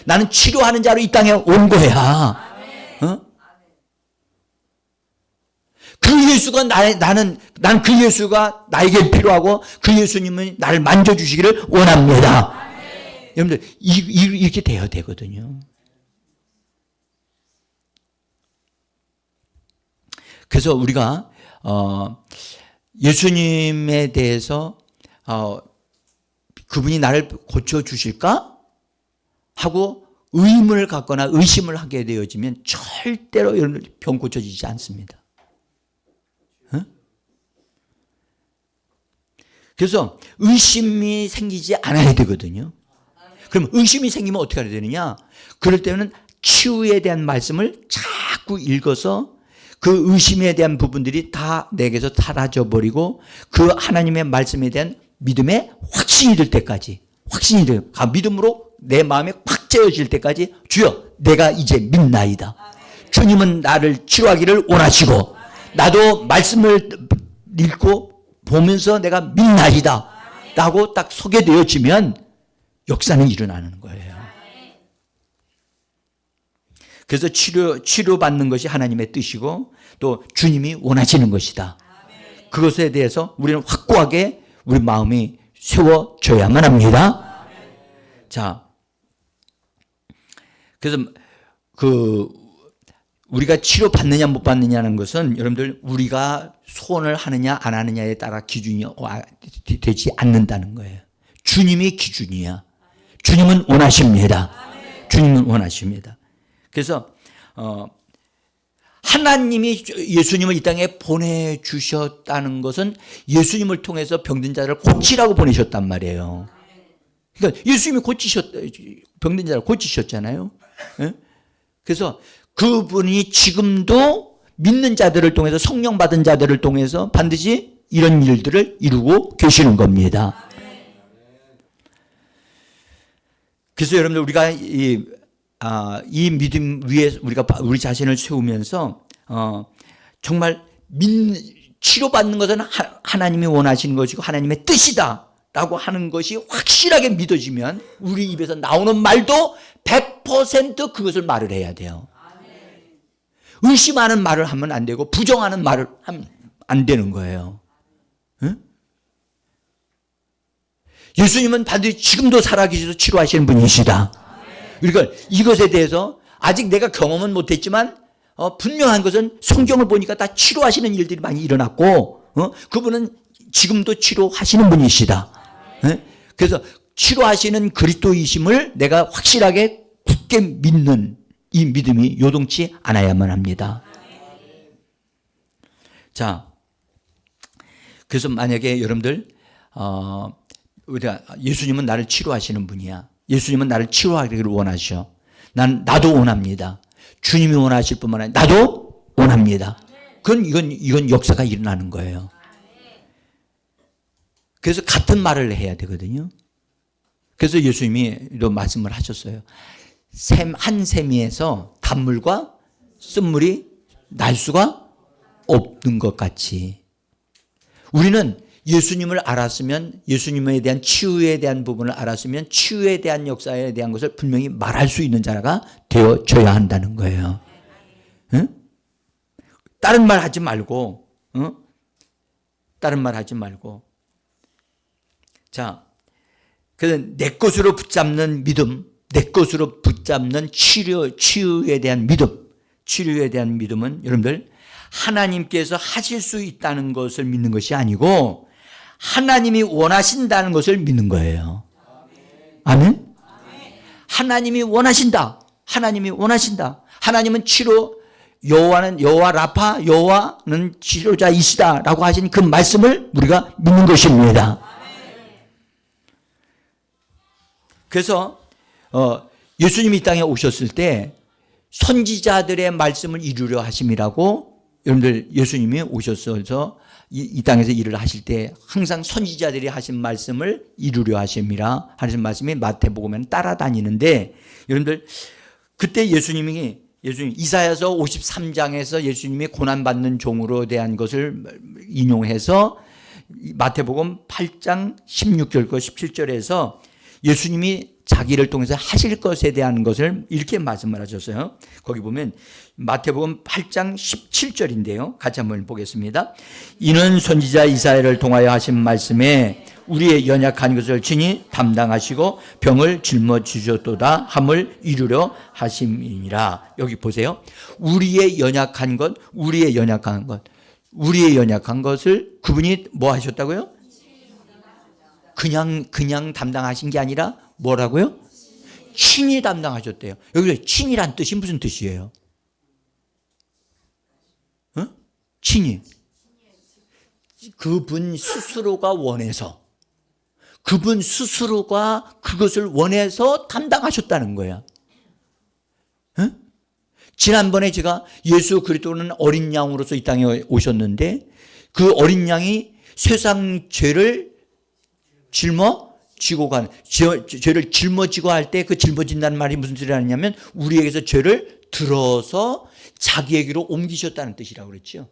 나는 치료하는 자로 이 땅에 온 거야. 그 예수가 나는 그 예수가 나에게 필요하고 그 예수님은 나를 만져주시기를 원합니다. 여러분들 이렇게 돼야 되거든요. 그래서 우리가 예수님에 대해서 그분이 나를 고쳐주실까? 하고 의문을 갖거나 의심을 하게 되어지면 절대로 여러분들 병 고쳐지지 않습니다. 그래서 의심이 생기지 않아야 되거든요. 그럼 의심이 생기면 어떻게 해야 되느냐? 그럴 때는 치유에 대한 말씀을 자꾸 읽어서 그 의심에 대한 부분들이 다 내게서 사라져버리고 그 하나님의 말씀에 대한 믿음에 확신이 들 때까지 믿음으로 내 마음에 확 채워질 때까지 주여 내가 이제 믿나이다. 주님은 나를 치료하기를 원하시고 나도 말씀을 읽고 보면서 내가 믿나이다 라고 딱 서게 되어지면 역사는 일어나는 거예요. 그래서 치료받는 것이 하나님의 뜻이고 또 주님이 원하시는 것이다. 그것에 대해서 우리는 확고하게 우리 마음이 세워져야만 합니다. 자, 그래서 우리가 치료받느냐 못 받느냐는 것은 여러분들 우리가 소원을 하느냐 안 하느냐에 따라 기준이 되지 않는다는 거예요. 주님이 기준이야. 주님은 원하십니다. 주님은 원하십니다. 그래서 하나님이 예수님을 이 땅에 보내주셨다는 것은 예수님을 통해서 병든 자를 고치라고 보내셨단 말이에요. 그러니까 예수님이 병든 자를 고치셨잖아요. 그래서 그분이 지금도 믿는 자들을 통해서 성령 받은 자들을 통해서 반드시 이런 일들을 이루고 계시는 겁니다. 그래서 여러분들 우리가 이 믿음 위에 우리 자신을 세우면서 정말 치료받는 것은 하나님이 원하시는 것이고 하나님의 뜻이다 라고 하는 것이 확실하게 믿어지면 우리 입에서 나오는 말도 100% 그것을 말을 해야 돼요. 의심하는 말을 하면 안 되고 부정하는 말을 하면 안 되는 거예요. 응? 예수님은 반드시 지금도 살아계셔서 치료하시는 분이시다. 그러니까 이것에 대해서 아직 내가 경험은 못했지만 분명한 것은 성경을 보니까 다 치료하시는 일들이 많이 일어났고 그분은 지금도 치료하시는 분이시다. 그래서 치료하시는 그리스도이심을 내가 확실하게 굳게 믿는 이 믿음이 요동치 않아야만 합니다. 자, 그래서 만약에 여러분들 우리가 예수님은 나를 치료하시는 분이야. 예수님은 나를 치료하기를 원하셔. 나도 원합니다. 주님이 원하실 뿐만 아니라 나도 원합니다. 이건 역사가 일어나는 거예요. 그래서 같은 말을 해야 되거든요. 그래서 예수님이 또 말씀을 하셨어요. 한 세미에서 단물과 쓴물이 날 수가 없는 것 같이 우리는 예수님을 알았으면 예수님에 대한 치유에 대한 부분을 알았으면 치유에 대한 역사에 대한 것을 분명히 말할 수 있는 자가 되어줘야 한다는 거예요. 응? 다른 말 하지 말고, 응? 다른 말 하지 말고. 자, 그래서 내 것으로 붙잡는 믿음, 내 것으로 붙잡는 치유에 대한 믿음, 치료에 대한 믿음은 여러분들 하나님께서 하실 수 있다는 것을 믿는 것이 아니고 하나님이 원하신다는 것을 믿는 거예요. 아멘? 하나님이 원하신다. 하나님이 원하신다. 하나님은 치료, 여호와 라파, 여호와는 치료자이시다라고 하신 그 말씀을 우리가 믿는 것입니다. 그래서 예수님이 이 땅에 오셨을 때 선지자들의 말씀을 이루려 하심이라고 여러분들 예수님이 오셔서 이 땅에서 일을 하실 때 항상 선지자들이 하신 말씀을 이루려 하심이라 하신 말씀이 마태복음에는 따라다니는데 여러분들 그때 예수님이 이사야서 53장에서 예수님이 고난받는 종으로 대한 것을 인용해서 마태복음 8장 16절과 17절에서 예수님이 자기를 통해서 하실 것에 대한 것을 이렇게 말씀을 하셨어요. 거기 보면 마태복음 8장 17절인데요. 같이 한번 보겠습니다. 이는 선지자 이사야를 통하여 하신 말씀에 우리의 연약한 것을 친히 담당하시고 병을 짊어지셨도다 함을 이루려 하심이니라. 여기 보세요. 우리의 연약한 것을 그분이 뭐 하셨다고요? 그냥 담당하신 게 아니라 뭐라고요? 친히 담당하셨대요. 여기서 친이란 뜻이 무슨 뜻이에요? 친히. 그분 스스로가 원해서 그분 스스로가 그것을 원해서 담당하셨다는 거야. 지난번에 제가 예수 그리스도는 어린 양으로서 이 땅에 오셨는데 그 어린 양이 세상 죄를 짊어지고 죄를 짊어지고 할 때 그 짊어진다는 말이 무슨 뜻이 하냐면 우리에게서 죄를 들어서 자기에게로 옮기셨다는 뜻이라고 그랬죠.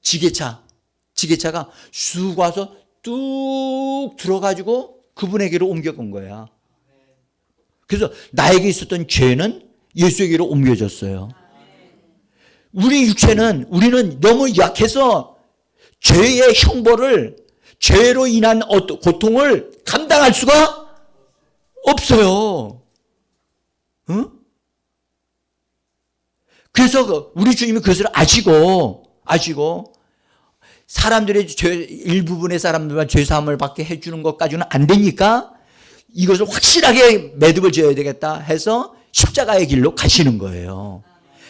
지게차가 쑥 와서 뚝 들어가지고 그분에게로 옮겨간 거야. 그래서 나에게 있었던 죄는 예수에게로 옮겨졌어요. 우리는 너무 약해서 죄의 형벌을 죄로 인한 고통을 감당할 수가 없어요. 응? 그래서 우리 주님이 그것을 아시고 사람들의 일부분의 사람들만 죄사함을 받게 해주는 것까지는 안 되니까 이것을 확실하게 매듭을 지어야 되겠다 해서 십자가의 길로 가시는 거예요.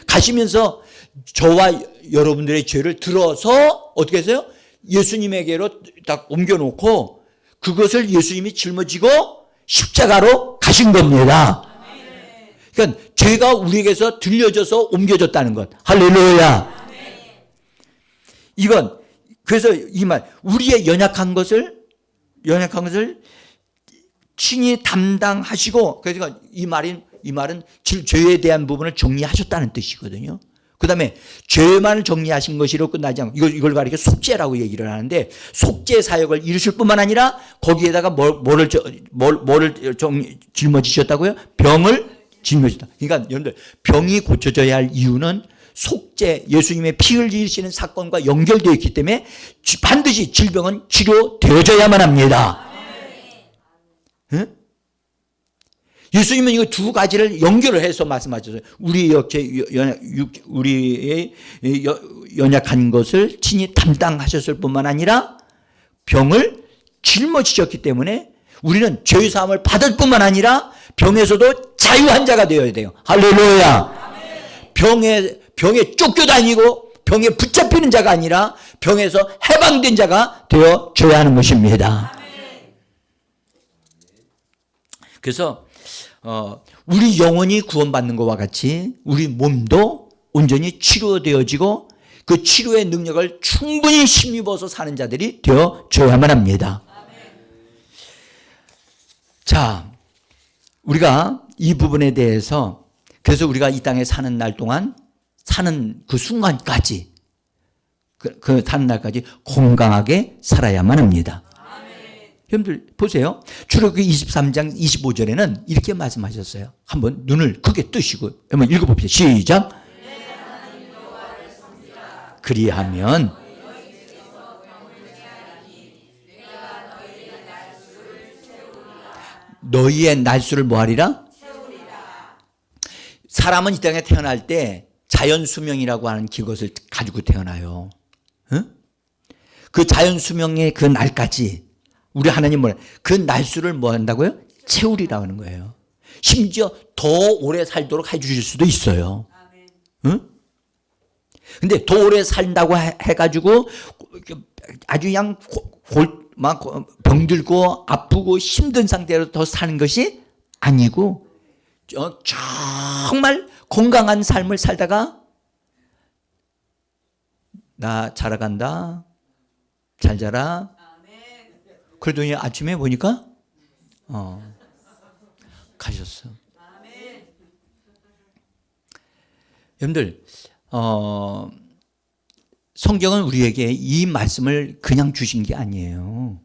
가시면서 저와 여러분들의 죄를 들어서 어떻게 했어요? 예수님에게로 딱 옮겨놓고 그것을 예수님이 짊어지고 십자가로 가신 겁니다. 그러니까 죄가 우리에게서 들려져서 옮겨졌다는 것. 할렐루야. 이건 그래서 이 말 우리의 연약한 것을 친히 담당하시고 그래서 이 말은 죄에 대한 부분을 정리하셨다는 뜻이거든요. 그 다음에 죄만 정리하신 것이로 끝나지 않고 이걸 가리켜 속죄라고 얘기를 하는데 속죄 사역을 이루실 뿐만 아니라 거기에다가 뭐를 짊어지셨다고요? 병을 짊어지셨다. 그러니까 여러분들 병이 고쳐져야 할 이유는 속죄, 예수님의 피 흘리시는 사건과 연결되어 있기 때문에 반드시 질병은 치료되어져야만 합니다. 응? 예수님은 이거 두 가지를 연결을 해서 말씀하셨어요. 우리의 연약한 것을 친히 담당하셨을 뿐만 아니라 병을 짊어지셨기 때문에 우리는 죄의 사함을 받을 뿐만 아니라 병에서도 자유한 자가 되어야 돼요. 할렐루야. 병에 쫓겨다니고 병에 붙잡히는 자가 아니라 병에서 해방된 자가 되어줘야 하는 것입니다. 그래서 우리 영혼이 구원받는 것과 같이 우리 몸도 온전히 치료되어지고 그 치료의 능력을 충분히 힘입어서 사는 자들이 되어줘야만 합니다. 자, 우리가 이 부분에 대해서 그래서 우리가 이 땅에 사는 날 동안 사는 그 순간까지 그 사는 날까지 건강하게 살아야만 합니다. 여러분들 보세요. 출애굽기 23장 25절에는 이렇게 말씀하셨어요. 한번 눈을 크게 뜨시고 한번 읽어봅시다. 시작. 그리하면 너희의 날수를 뭐하리라? 사람은 이 땅에 태어날 때 자연 수명이라고 하는 기것을 가지고 태어나요. 응? 그 자연 수명의 그 날까지 우리 하나님 뭐래? 그 날수를 뭐 한다고요? 채우리라고 하는 거예요. 심지어 더 오래 살도록 해주실 수도 있어요. 응? 근데 더 오래 산다고 해가지고 아주 그냥 막 병들고 아프고 힘든 상태로 더 사는 것이 아니고 정말 건강한 삶을 살다가 나 자라간다. 잘 자라. 그러더니 아침에 보니까 가셨어. 여러분들 성경은 우리에게 이 말씀을 그냥 주신 게 아니에요.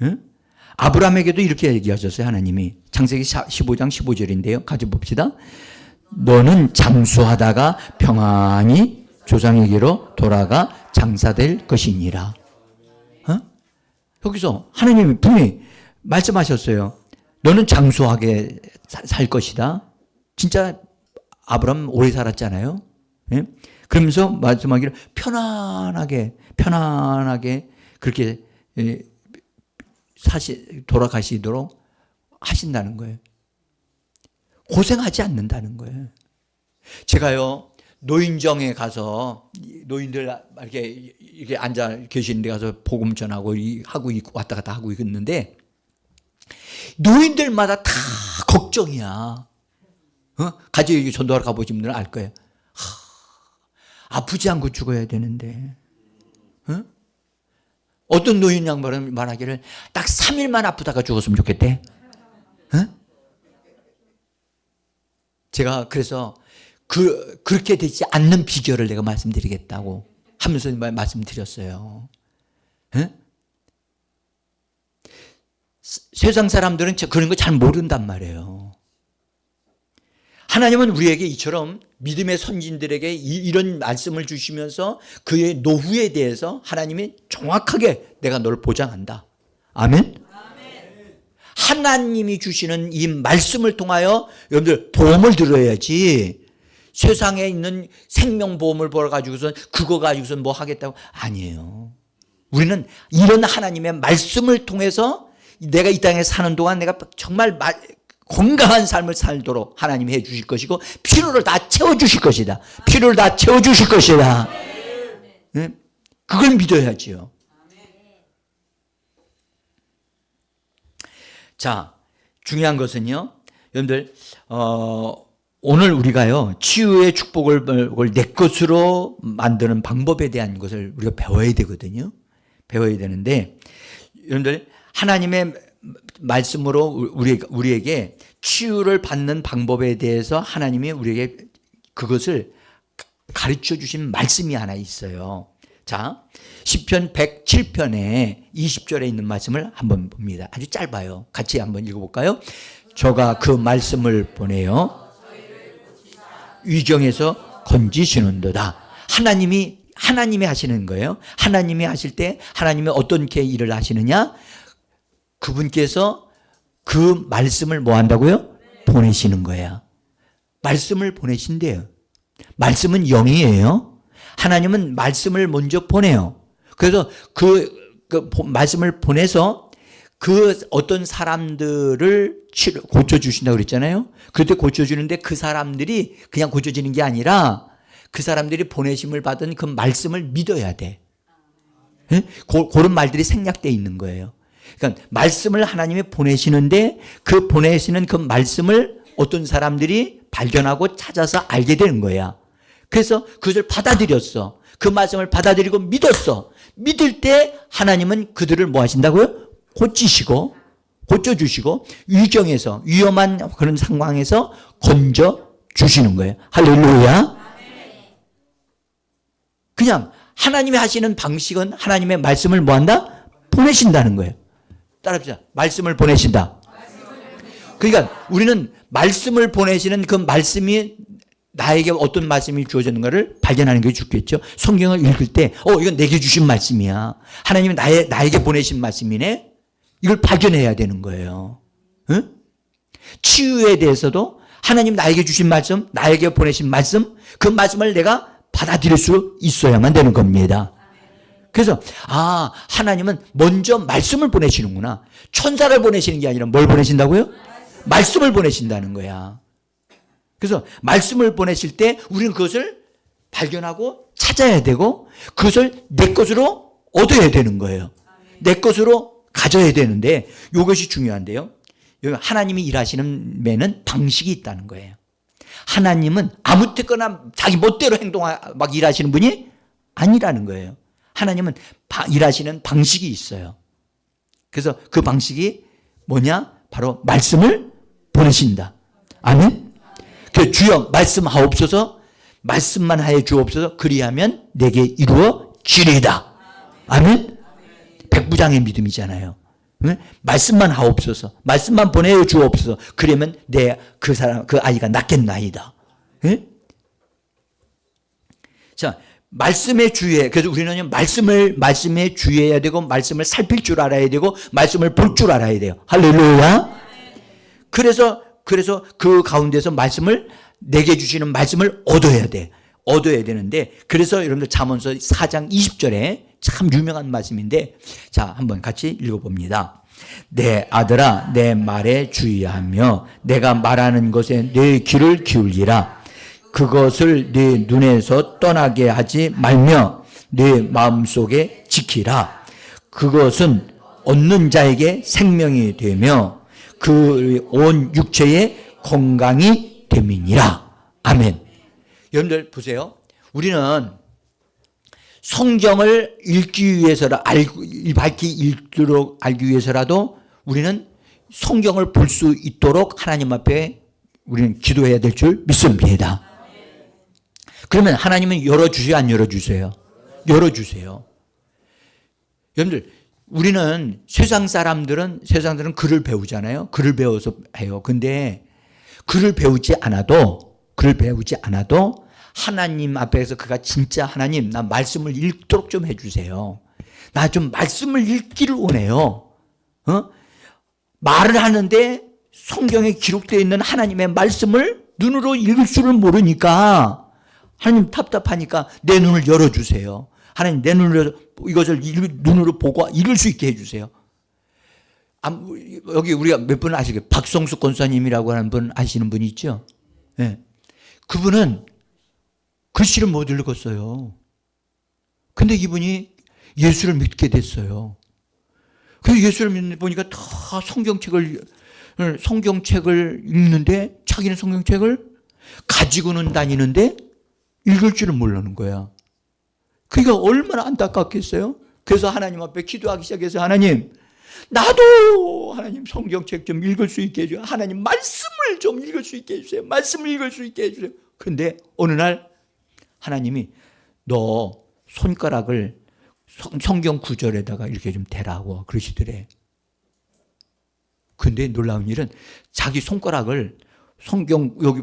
응? 아브라함에게도 이렇게 얘기하셨어요. 하나님이 창세기 15장 15절인데요. 같이 봅시다. 너는 장수하다가 평안히 조상에게로 돌아가 장사될 것이니라. 여기서 하나님이 분명히 말씀하셨어요. 너는 장수하게 살 것이다. 진짜 아브라함 오래 살았잖아요. 예? 그러면서 말씀하기를 편안하게 그렇게 돌아가시도록 하신다는 거예요. 고생하지 않는다는 거예요. 제가요 노인정에 가서 노인들 이렇게 앉아 계시는 데 가서 복음 전하고 하고 왔다 갔다 하고 있는데 노인들마다 다 걱정이야. 같이 전도하러 가보신 분들은 알 거예요. 아프지 않고 죽어야 되는데. 어떤 노인 양반은 말하기를 딱 3일만 아프다가 죽었으면 좋겠대. 제가 그래서 그렇게 되지 않는 비결을 내가 말씀드리겠다고 하면서 말씀드렸어요. 세상 사람들은 그런 거 잘 모른단 말이에요. 하나님은 우리에게 이처럼 믿음의 선진들에게 이런 말씀을 주시면서 그의 노후에 대해서 하나님이 정확하게 내가 널 보장한다. 아멘? 하나님이 주시는 이 말씀을 통하여 여러분들 보험을 들어야지 세상에 있는 생명보험을 벌어가지고선 그거 가지고선 뭐 하겠다고 아니에요. 우리는 이런 하나님의 말씀을 통해서 내가 이 땅에 사는 동안 내가 정말 건강한 삶을 살도록 하나님이 해 주실 것이고 필요를 다 채워주실 것이다. 필요를 다 채워주실 것이다. 네? 그걸 믿어야지요. 자, 중요한 것은요. 여러분들 오늘 우리가요. 치유의 축복을 내 것으로 만드는 방법에 대한 것을 우리가 배워야 되거든요. 배워야 되는데 여러분들 하나님의 말씀으로 우리에게 치유를 받는 방법에 대해서 하나님이 우리에게 그것을 가르쳐 주신 말씀이 하나 있어요. 자, 시편 107편에 20절에 있는 말씀을 한번 봅니다. 아주 짧아요. 같이 한번 읽어볼까요? 저가 그 말씀을 보내요. 위경에서 건지시는도다. 하나님이 하시는 거예요. 하나님이 하실 때 하나님이 어떻게 일을 하시느냐? 그분께서 그 말씀을 뭐 한다고요? 보내시는 거야. 말씀을 보내신대요. 말씀은 영이에요. 하나님은 말씀을 먼저 보내요. 그래서 그 말씀을 보내서 그 어떤 사람들을 고쳐주신다고 그랬잖아요. 그때 고쳐주는데 그 사람들이 그냥 고쳐지는 게 아니라 그 사람들이 보내심을 받은 그 말씀을 믿어야 돼. 네? 그런 말들이 생략되어 있는 거예요. 그러니까 말씀을 하나님이 보내시는데 그 보내시는 그 말씀을 어떤 사람들이 발견하고 찾아서 알게 되는 거야. 그래서 그것을 받아들였어. 그 말씀을 받아들이고 믿었어. 믿을 때 하나님은 그들을 뭐 하신다고요? 고치시고 고쳐주시고 위경에서 위험한 그런 상황에서 건져주시는 거예요. 할렐루야. 그냥 하나님이 하시는 방식은 하나님의 말씀을 뭐한다? 보내신다는 거예요. 따라합시다. 말씀을 보내신다. 그러니까 우리는 말씀을 보내시는 그 말씀이 나에게 어떤 말씀이 주어졌는가를 발견하는 게 좋겠죠. 성경을 읽을 때 이건 내게 주신 말씀이야. 하나님이 나에게 보내신 말씀이네. 이걸 발견해야 되는 거예요. 응? 치유에 대해서도 하나님 나에게 주신 말씀, 나에게 보내신 말씀, 그 말씀을 내가 받아들일 수 있어야만 되는 겁니다. 그래서 하나님은 먼저 말씀을 보내시는구나. 천사를 보내시는 게 아니라 뭘 보내신다고요? 말씀을 보내신다는 거야. 그래서 말씀을 보내실 때 우리는 그것을 발견하고 찾아야 되고 그것을 내 것으로 얻어야 되는 거예요. 내 것으로 가져야 되는데 이것이 중요한데요. 여기 하나님이 일하시는 면은 방식이 있다는 거예요. 하나님은 아무 때거나 자기 멋대로 막 일하시는 분이 아니라는 거예요. 하나님은 일하시는 방식이 있어요. 그래서 그 방식이 뭐냐? 바로 말씀을 보내신다. 아멘? 그 주여 말씀하옵소서, 말씀만 하여 주옵소서, 그리하면 내게 이루어지리이다. 아멘? 백부장의 믿음이잖아요. 응? 말씀만 하옵소서, 말씀만 보내어 주옵소서, 그러면 그 아이가 낫겠나이다. 응? 자, 말씀에 주의해. 그래서 우리는 말씀에 주의해야 되고, 말씀을 살필 줄 알아야 되고, 말씀을 볼 줄 알아야 돼요. 할렐루야. 그래서 그 가운데서 말씀을, 내게 주시는 말씀을 얻어야 돼. 얻어야 되는데, 그래서 여러분들 잠언서 4장 20절에 참 유명한 말씀인데, 자, 한번 같이 읽어봅니다. 내 아들아, 내 말에 주의하며, 내가 말하는 것에 내 귀를 기울이라. 그것을 네 눈에서 떠나게 하지 말며 네 마음속에 지키라. 그것은 얻는 자에게 생명이 되며 그 온 육체의 건강이 됨이니라. 아멘. 여러분들 보세요. 우리는 성경을 읽기 위해서라, 밝히 읽도록 알기 위해서라도 우리는 성경을 볼 수 있도록 하나님 앞에 우리는 기도해야 될 줄 믿습니다. 그러면 하나님은 열어주세요, 안 열어주세요? 열어주세요. 여러분들, 우리는 세상 사람들은 글을 배우잖아요. 글을 배워서 해요. 근데 글을 배우지 않아도 하나님 앞에서 그가 진짜 하나님, 나 말씀을 읽도록 좀 해주세요. 나 좀 말씀을 읽기를 원해요. 말을 하는데 성경에 기록되어 있는 하나님의 말씀을 눈으로 읽을 줄을 모르니까 하나님 답답하니까 내 눈을 열어주세요. 하나님 내 눈을 이것을 눈으로 보고 읽을 수 있게 해주세요. 여기 우리가 몇 분 아시겠어요? 박성수 권사님이라고 하는 분 아시는 분이 있죠? 네. 그분은 글씨를 못 읽었어요. 근데 이분이 예수를 믿게 됐어요. 그래서 예수를 믿는 보니까 다 성경책을 읽는데 자기는 성경책을 가지고는 다니는데 읽을 줄은 모르는 거야. 그러니까 얼마나 안타깝겠어요? 그래서 하나님 앞에 기도하기 시작해서 하나님, 나도 하나님 성경책 좀 읽을 수 있게 해줘요. 하나님 말씀을 좀 읽을 수 있게 해주세요. 말씀을 읽을 수 있게 해주세요. 그런데 어느 날 하나님이 너 손가락을 성경 구절에다가 이렇게 좀 대라고 그러시더래. 근데 놀라운 일은 자기 손가락을 성경 여기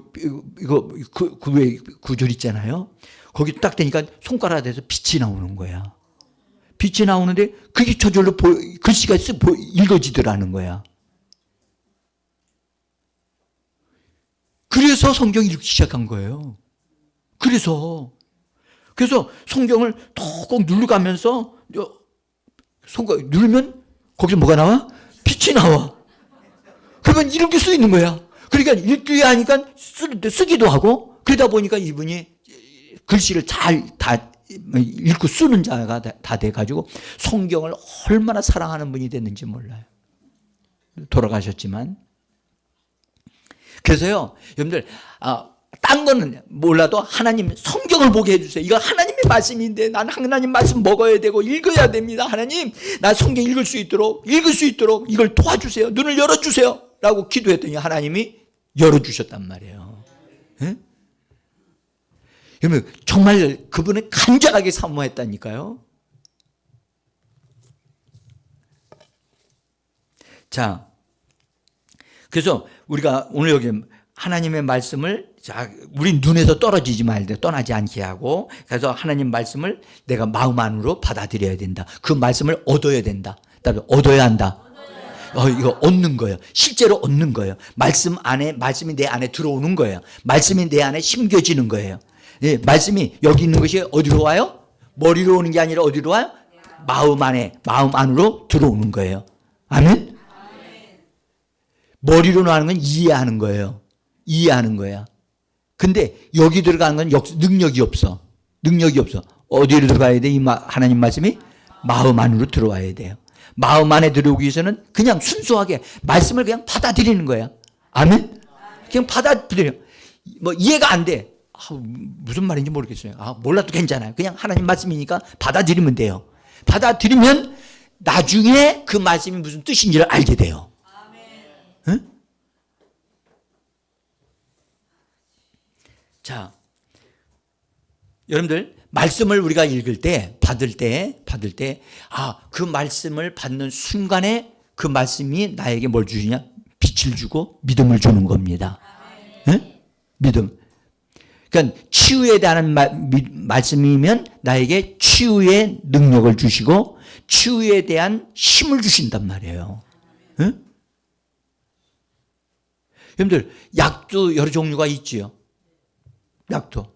이거 그 구절 있잖아요. 거기 딱 대니까 손가락에서 빛이 나오는 거야. 빛이 나오는데 그게 저절로 글씨가 읽어지더라는 거야. 그래서 성경 읽기 시작한 거예요. 그래서 성경을 톡 누르가면서 손가락 누르면 거기서 뭐가 나와? 빛이 나와. 그러면 읽을 수 있는 거야. 그러니까 읽기 하니까 쓰기도 하고, 그러다 보니까 이분이 글씨를 잘 다 읽고 쓰는 자가 다 돼가지고 성경을 얼마나 사랑하는 분이 됐는지 몰라요. 돌아가셨지만. 그래서요, 여러분들, 딴 거는 몰라도 하나님 성경을 보게 해주세요. 이거 하나님의 말씀인데 난 하나님 말씀 먹어야 되고 읽어야 됩니다. 하나님, 나 성경 읽을 수 있도록 이걸 도와주세요. 눈을 열어주세요. 라고 기도했더니 하나님이 열어주셨단 말이에요. 네? 그러면 정말 그분은 간절하게 사모했다니까요. 자, 그래서 우리가 오늘 여기 하나님의 말씀을 우리 눈에서 떨어지지 말되 떠나지 않게 하고, 그래서 하나님 말씀을 내가 마음 안으로 받아들여야 된다. 그 말씀을 얻어야 된다. 얻어야 한다. 이거 얻는 거예요. 실제로 얻는 거예요. 말씀이 내 안에 들어오는 거예요. 말씀이 내 안에 심겨지는 거예요. 예, 말씀이 여기 있는 것이 어디로 와요? 머리로 오는 게 아니라 어디로 와요? 마음 안으로 들어오는 거예요. 아멘? 머리로 나는 건 이해하는 거예요. 이해하는 거야. 근데 여기 들어가는 건 능력이 없어. 어디로 들어가야 돼? 하나님 말씀이 마음 안으로 들어와야 돼요. 마음 안에 들어오기 위해서는 그냥 순수하게 말씀을 그냥 받아들이는 거야. 아멘? 그냥 받아들여. 뭐 이해가 안 돼. 무슨 말인지 모르겠어요. 몰라도 괜찮아요. 그냥 하나님 말씀이니까 받아들이면 돼요. 받아들이면 나중에 그 말씀이 무슨 뜻인지를 알게 돼요. 응? 자, 여러분들 말씀을 우리가 읽을 때, 받을 때, 그 말씀을 받는 순간에 그 말씀이 나에게 뭘 주시냐? 빛을 주고 믿음을 주는 겁니다. 응? 믿음. 그러니까 치유에 대한 말씀이면 나에게 치유의 능력을 주시고 치유에 대한 힘을 주신단 말이에요. 응? 여러분들 약도 여러 종류가 있지요. 약도.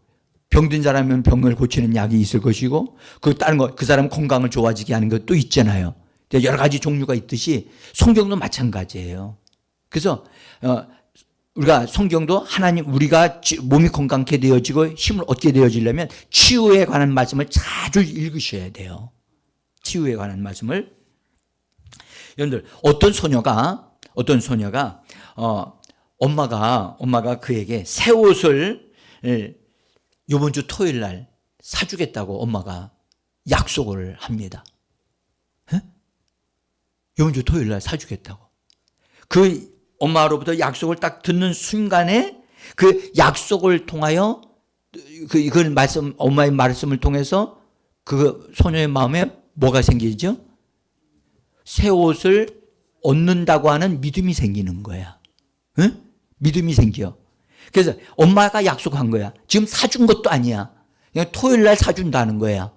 병든 사람이면 병을 고치는 약이 있을 것이고, 다른 거, 그 사람 건강을 좋아지게 하는 것도 있잖아요. 여러 가지 종류가 있듯이 성경도 마찬가지예요. 그래서, 우리가 성경도 우리가 몸이 건강하게 되어지고 힘을 얻게 되어지려면 치유에 관한 말씀을 자주 읽으셔야 돼요. 치유에 관한 말씀을. 여러분들, 어떤 소녀가, 엄마가 그에게 새 옷을 이번 주 토요일 날 사주겠다고 엄마가 약속을 합니다. 이번 주 토요일 날 사주겠다고. 그 엄마로부터 약속을 딱 듣는 순간에 그 약속을 통하여 엄마의 말씀을 통해서 그 소녀의 마음에 뭐가 생기죠? 새 옷을 얻는다고 하는 믿음이 생기는 거야. 응? 믿음이 생겨. 그래서 엄마가 약속한 거야. 지금 사준 것도 아니야. 그냥 토요일 날 사준다는 거야.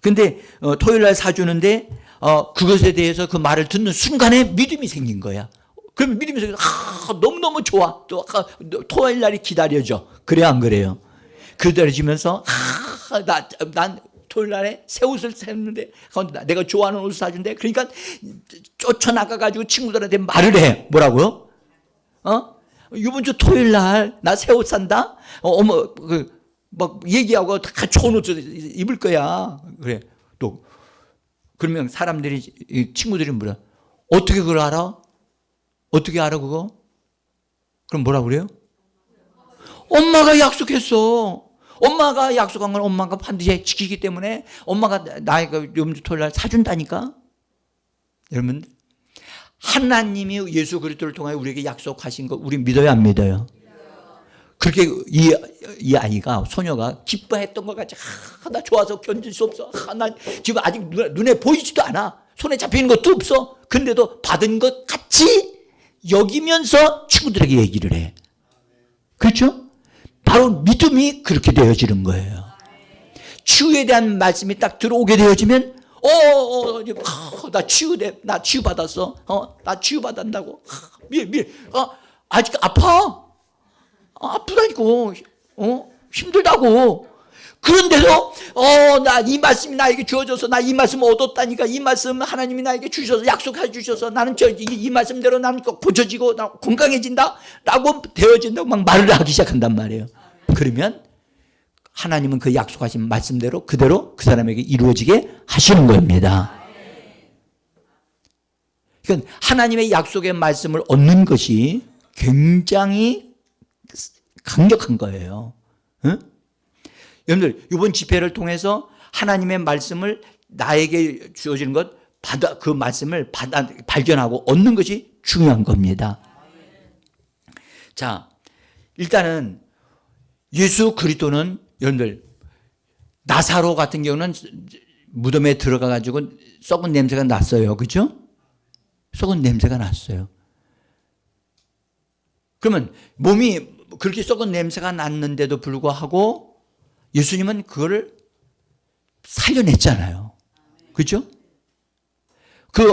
근데 토요일 날 사주는데 그것에 대해서 그 말을 듣는 순간에 믿음이 생긴 거야. 그러면 믿음이 생겨. 너무너무 좋아. 또 토요일 날이 기다려져. 그래 안 그래요? 기다려지면서 난 토요일 날에 새 옷을 샀는데 내가 좋아하는 옷을 사준대. 그러니까 쫓아나가가지고 친구들한테 말을 해. 뭐라고요? 이번 주 토요일 날 나 새 옷 산다? 막 얘기하고 다 좋은 옷을 입을 거야. 그래. 또 그러면 친구들이 물어. 어떻게 그걸 알아? 어떻게 알아 그거? 그럼 뭐라 그래요? 엄마가 약속했어. 엄마가 약속한 건 엄마가 반드시 지키기 때문에 엄마가 나에게 이번 주 토요일 날 사준다니까. 여러분, 하나님이 예수 그리스도를 통하여 우리에게 약속하신 거 우리 믿어요, 안 믿어요? 그렇게 이 아이가, 소녀가 기뻐했던 것 같이, 나 좋아서 견딜 수 없어. 나 지금 아직 눈에 보이지도 않아. 손에 잡히는 것도 없어. 근데도 받은 것 같이 여기면서 친구들에게 얘기를 해. 그렇죠? 바로 믿음이 그렇게 되어지는 거예요. 치유에 대한 말씀이 딱 들어오게 되어지면 나 치유받았어. 나 치유받았다고. 아직 아프다니까. 힘들다고. 그런데도 나 이 말씀이 나에게 주어져서 나 이 말씀을 얻었다니까. 이 말씀 하나님이 나에게 주셔서 약속해 주셔서 나는 이 말씀대로 나는 고쳐지고 나 건강해진다 라고 되어진다고 막 말을 하기 시작한단 말이에요. 그러면 하나님은 그 약속하신 말씀대로 그대로 그 사람에게 이루어지게 하시는 겁니다. 그러니까 하나님의 약속의 말씀을 얻는 것이 굉장히 강력한 거예요. 응? 여러분들 이번 집회를 통해서 하나님의 말씀을 나에게 주어지는 것 그 말씀을 발견하고 얻는 것이 중요한 겁니다. 자, 일단은 예수 그리스도는 여러분들 나사로 같은 경우는 무덤에 들어가 가지고 썩은 냄새가 났어요. 그죠? 썩은 냄새가 났어요. 그러면 몸이 그렇게 썩은 냄새가 났는데도 불구하고 예수님은 그거를 살려냈잖아요. 그죠? 그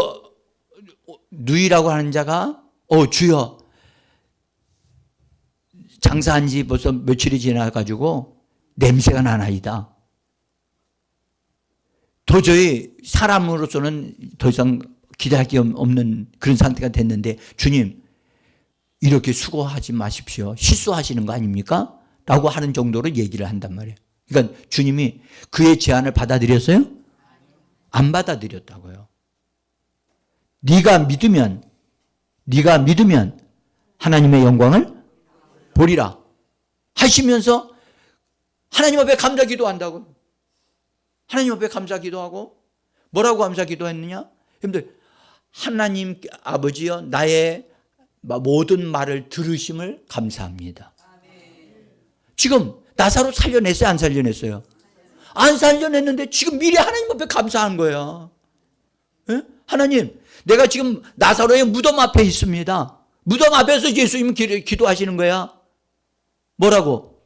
누이라고 하는 자가 주여 장사한 지 벌써 며칠이 지나가지고 냄새가 나나이다. 도저히 사람으로서는 더 이상 기대할 게 없는 그런 상태가 됐는데 주님 이렇게 수고하지 마십시오. 실수하시는 거 아닙니까? 라고 하는 정도로 얘기를 한단 말이에요. 그러니까 주님이 그의 제안을 받아들였어요? 안 받아들였다고요. 네가 믿으면 하나님의 영광을 보리라 하시면서 하나님 앞에 감사 기도한다고. 하나님 앞에 감사 기도하고 뭐라고 감사 기도했느냐? 여러분들 하나님 아버지여 나의 모든 말을 들으심을 감사합니다. 지금 나사로 살려냈어요? 안 살려냈어요? 안 살려냈는데 지금 미리 하나님 앞에 감사한 거야. 예? 하나님 내가 지금 나사로의 무덤 앞에 있습니다. 무덤 앞에서 예수님 기도하시는 거야. 뭐라고?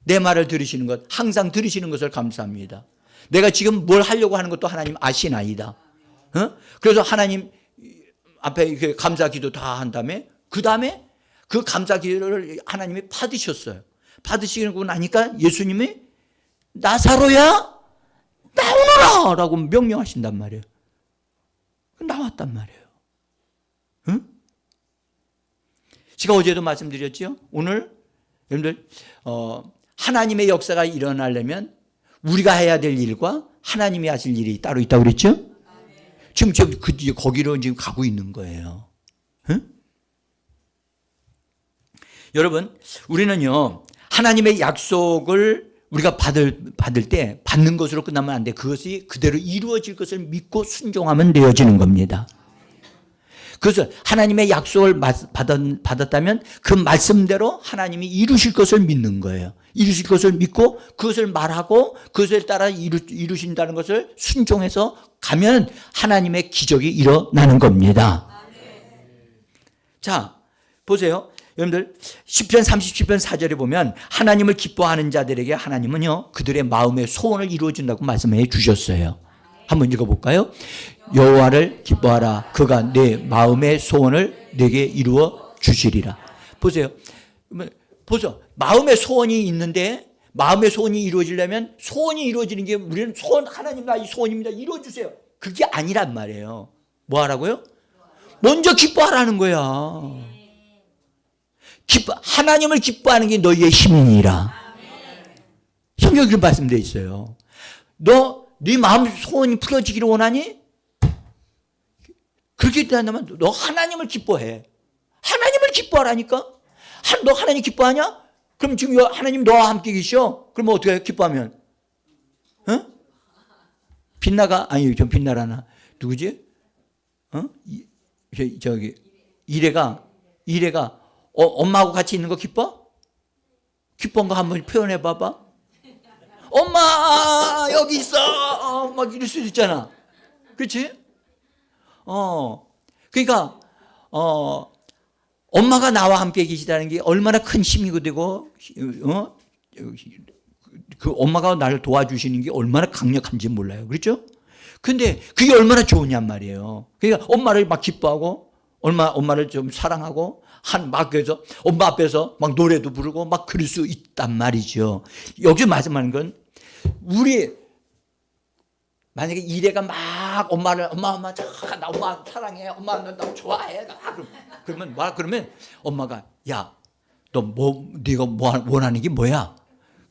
내 말을 들으시는 것, 항상 들으시는 것을 감사합니다. 내가 지금 뭘 하려고 하는 것도 하나님 아시나이다. 그래서 하나님 앞에 감사 기도 다 한 다음에 그 다음에 그 감사 기도를 하나님이 받으셨어요. 받으시고 나니까 예수님이 나사로야 나오너라 라고 명령하신단 말이에요. 나왔단 말이에요. 응? 제가 어제도 말씀드렸죠. 오늘 여러분들 하나님의 역사가 일어나려면 우리가 해야 될 일과 하나님이 하실 일이 따로 있다고 그랬죠. 지금 거기로 지금 가고 있는 거예요. 응? 여러분 우리는요 하나님의 약속을 우리가 받을 때 받는 것으로 끝나면 안 돼. 그것이 그대로 이루어질 것을 믿고 순종하면 되어지는 겁니다. 그래서 하나님의 약속을 받았다면 그 말씀대로 하나님이 이루실 것을 믿는 거예요. 이루실 것을 믿고 그것을 말하고 그것을 따라 이루신다는 것을 순종해서 가면 하나님의 기적이 일어나는 겁니다. 자, 보세요. 여러분들 시편 37편 4절에 보면 하나님을 기뻐하는 자들에게 하나님은요 그들의 마음의 소원을 이루어준다고 말씀해 주셨어요. 한번 읽어볼까요? 여호와를 기뻐하라. 그가 내 마음의 소원을 내게 이루어 주시리라. 보세요. 마음의 소원이 있는데 마음의 소원이 이루어지려면 소원이 이루어지는 게 우리는 소원 하나님 나 이 소원입니다. 이루어 주세요. 그게 아니란 말이에요. 뭐 하라고요? 먼저 기뻐하라는 거야. 하나님을 기뻐하는 게 너희의 힘이니라. 성경에 그런 말씀되어 있어요. 네 마음 소원이 풀어지기를 원하니? 그렇게 된다면 너 하나님을 기뻐해. 하나님을 기뻐하라니까? 너 하나님 기뻐하냐? 그럼 지금 하나님 너와 함께 계셔? 그러면 어떻게 해? 기뻐하면? 좀 빛나라나. 누구지? 이래가 엄마하고 같이 있는 거 기뻐? 기뻐한 거 한번 표현해 봐봐. 엄마 여기 있어 막 이럴 수도 있잖아. 그렇지? 그러니까 엄마가 나와 함께 계시다는 게 얼마나 큰 힘이 되고 그 엄마가 나를 도와주시는 게 얼마나 강력한지 몰라요. 그렇죠? 근데 그게 얼마나 좋으냔 말이에요. 그러니까 엄마를 막 기뻐하고 엄마를 좀 사랑하고 막 그래서 엄마 앞에서 막 노래도 부르고 막 그럴 수 있단 말이죠. 여기 말씀하는 건 만약에 이래가 막 엄마 나 엄마 사랑해, 엄마 나 좋아해, 그러면 엄마가 야, 네가 원하는 게 뭐야?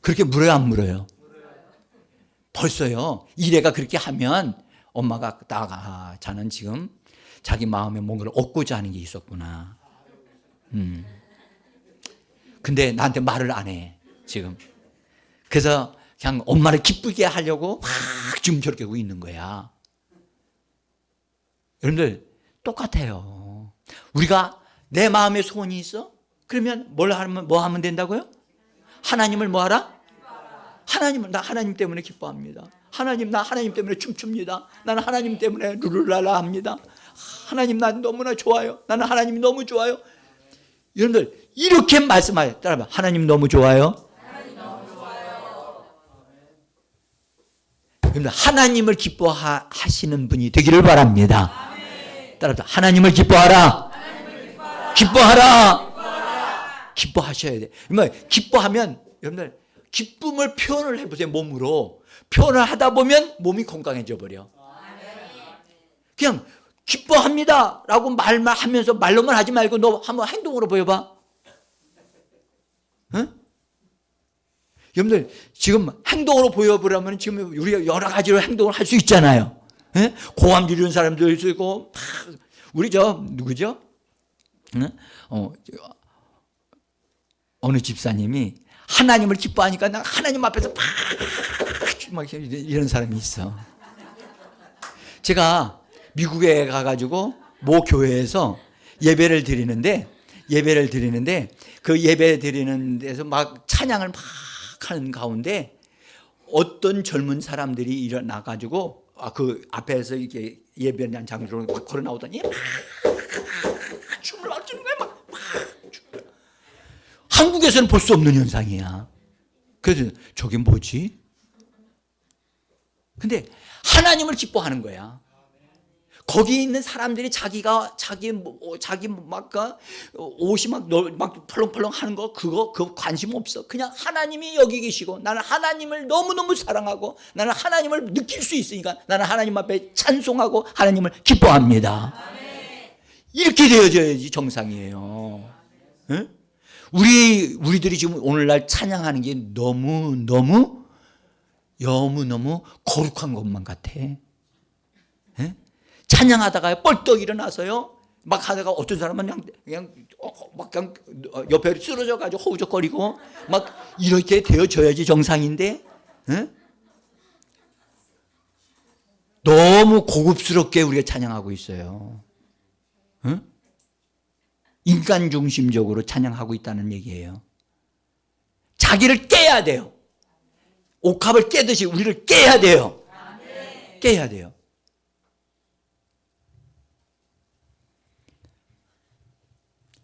그렇게 물어요, 안 물어요? 벌써요. 이래가 그렇게 하면 엄마가 자는 지금 자기 마음에 뭔가를 얻고자 하는 게 있었구나. 근데 나한테 말을 안 해, 지금. 그래서 그냥 엄마를 기쁘게 하려고 막 지금 저렇게 하고 있는 거야. 여러분들, 똑같아요. 우리가 내 마음에 소원이 있어? 그러면 뭐 하면 된다고요? 하나님을 뭐 하라? 하나님을, 나 하나님 때문에 기뻐합니다. 하나님, 나 하나님 때문에 춤춥니다. 나는 하나님 때문에 룰루랄라 합니다. 하나님, 난 너무나 좋아요. 나는 하나님이 너무 좋아요. 여러분들, 이렇게 말씀하세요. 따라봐. 하나님 너무 좋아요. 하나님 너무 좋아요. 여러분들, 하나님을 기뻐하시는 분이 되기를 바랍니다. 따라봐. 하나님을 기뻐하라. 기뻐하라. 기뻐하셔야 돼. 기뻐하면 여러분들, 기쁨을 표현을 해보세요. 몸으로. 표현을 하다 보면 몸이 건강해져 버려. 그냥 기뻐합니다 라고 말만 하면서 말로만 하지 말고 너 한번 행동으로 보여봐. 응? 여러분들, 지금 행동으로 보여보려면 지금 우리가 여러 가지로 행동을 할 수 있잖아요. 예? 고함 지르는 사람도 있고, 우리 누구죠? 응? 어느 집사님이 하나님을 기뻐하니까 나 하나님 앞에서 막 이런 사람이 있어. 제가 미국에 가가지고 모 교회에서 예배를 드리는데 그 예배 드리는 데서 막 찬양을 막 하는 가운데 어떤 젊은 사람들이 일어나가지고 그 앞에서 이렇게 예배한 장소로 막 걸어 나오더니 막 춤을 막 추는 거야. 막 한국에서는 볼 수 없는 현상이야. 그래서 저게 뭐지? 근데 하나님을 기뻐하는 거야. 거기 있는 사람들이 자기 막 옷이 막 펄렁펄렁 하는 거 그거 관심 없어. 그냥 하나님이 여기 계시고 나는 하나님을 너무너무 사랑하고 나는 하나님을 느낄 수 있으니까 나는 하나님 앞에 찬송하고 하나님을 기뻐합니다. 이렇게 되어져야지 정상이에요. 네? 우리들이 지금 오늘날 찬양하는 게 너무 거룩한 것만 같아. 네? 찬양하다가 뻘떡 일어나서요. 막 하다가 어떤 사람은 그냥 옆에 쓰러져 가지고 허우적거리고 막 이렇게 되어져야지 정상인데, 네? 너무 고급스럽게 우리가 찬양하고 있어요. 네? 인간 중심적으로 찬양하고 있다는 얘기예요. 자기를 깨야 돼요. 옥합을 깨듯이 우리를 깨야 돼요. 깨야 돼요.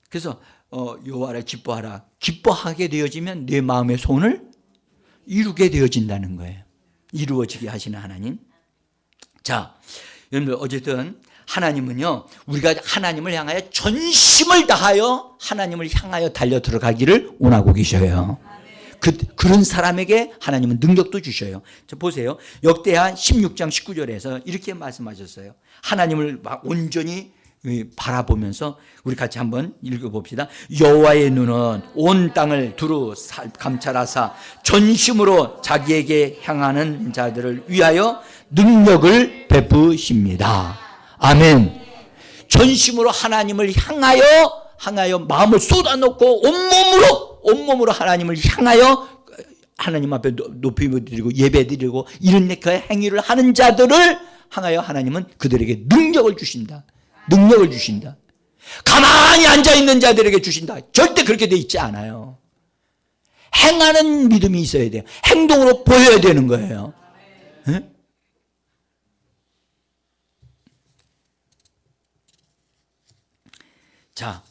그래서 여호와를 기뻐하라. 기뻐하게 되어지면 내 마음의 소원을 이루게 되어진다는 거예요. 이루어지게 하시는 하나님. 자, 여러분들 어쨌든 하나님은요, 우리가 하나님을 향하여 전심을 다하여 하나님을 향하여 달려 들어가기를 원하고 계셔요. 그런 사람에게 하나님은 능력도 주셔요. 자, 보세요. 역대하 16장 19절에서 이렇게 말씀하셨어요. 하나님을 막 온전히 바라보면서 우리 같이 한번 읽어봅시다. 여호와의 눈은 온 땅을 두루 감찰하사 전심으로 자기에게 향하는 자들을 위하여 능력을 베푸십니다. 아멘. 전심으로 하나님을 향하여 마음을 쏟아놓고 온몸으로 하나님을 향하여 하나님 앞에 높이 드리고 예배 드리고 이런 그 행위를 하는 자들을 향하여 하나님은 그들에게 능력을 주신다. 능력을 주신다. 가만히 앉아있는 자들에게 주신다. 절대 그렇게 돼 있지 않아요. 행하는 믿음이 있어야 돼요. 행동으로 보여야 되는 거예요. 네? 자,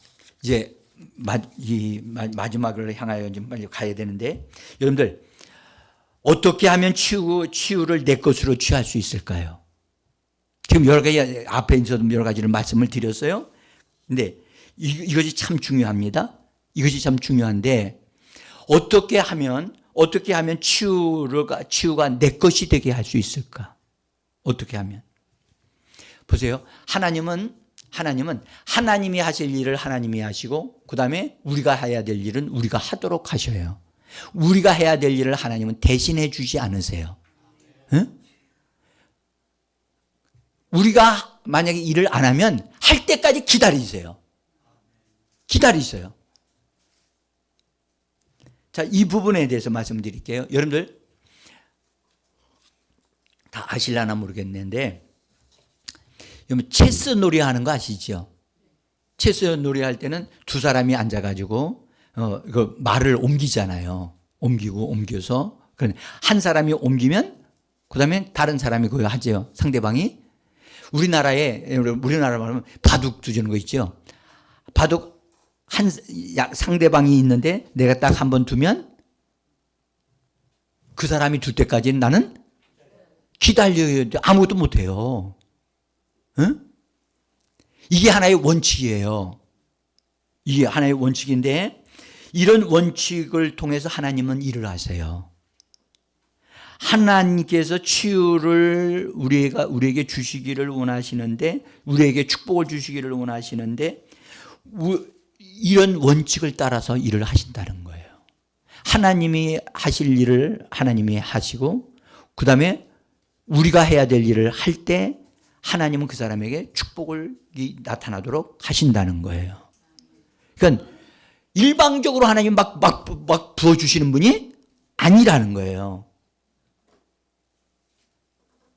이제 마지막을 향하여 좀 빨리 가야 되는데, 여러분들 어떻게 하면 치유를 내 것으로 취할 수 있을까요? 지금 여러 가지 앞에서도 여러 가지를 말씀을 드렸어요. 근데 이것이 참 중요합니다. 이것이 참 중요한데 어떻게 하면 치유가 내 것이 되게 할 수 있을까? 어떻게 하면? 보세요. 하나님은 하나님이 하실 일을 하나님이 하시고 그다음에 우리가 해야 될 일은 우리가 하도록 하셔요. 우리가 해야 될 일을 하나님은 대신해 주지 않으세요. 응? 우리가 만약에 일을 안 하면 할 때까지 기다리세요. 자, 이 부분에 대해서 말씀드릴게요. 여러분들 다 아실라나 모르겠는데, 여러분 체스 놀이 하는 거 아시죠? 체스 놀이 할 때는 두 사람이 앉아가지고 그 말을 옮기잖아요. 옮겨서 한 사람이 옮기면 그다음에 다른 사람이 그거 하죠. 상대방이. 우리나라 말하면 바둑 두는 거 있죠. 바둑 상대방이 있는데 내가 딱 한 번 두면 그 사람이 둘 때까지는 나는 기다려야 돼. 아무것도 못해요. 응? 이게 하나의 원칙이에요. 이게 하나의 원칙인데, 이런 원칙을 통해서 하나님은 일을 하세요. 하나님께서 치유를 우리에게 주시기를 원하시는데, 우리에게 축복을 주시기를 원하시는데, 이런 원칙을 따라서 일을 하신다는 거예요. 하나님이 하실 일을 하나님이 하시고, 그 다음에 우리가 해야 될 일을 할 때 하나님은 그 사람에게 축복을 나타나도록 하신다는 거예요. 그러니까 일방적으로 하나님 막 부어주시는 분이 아니라는 거예요.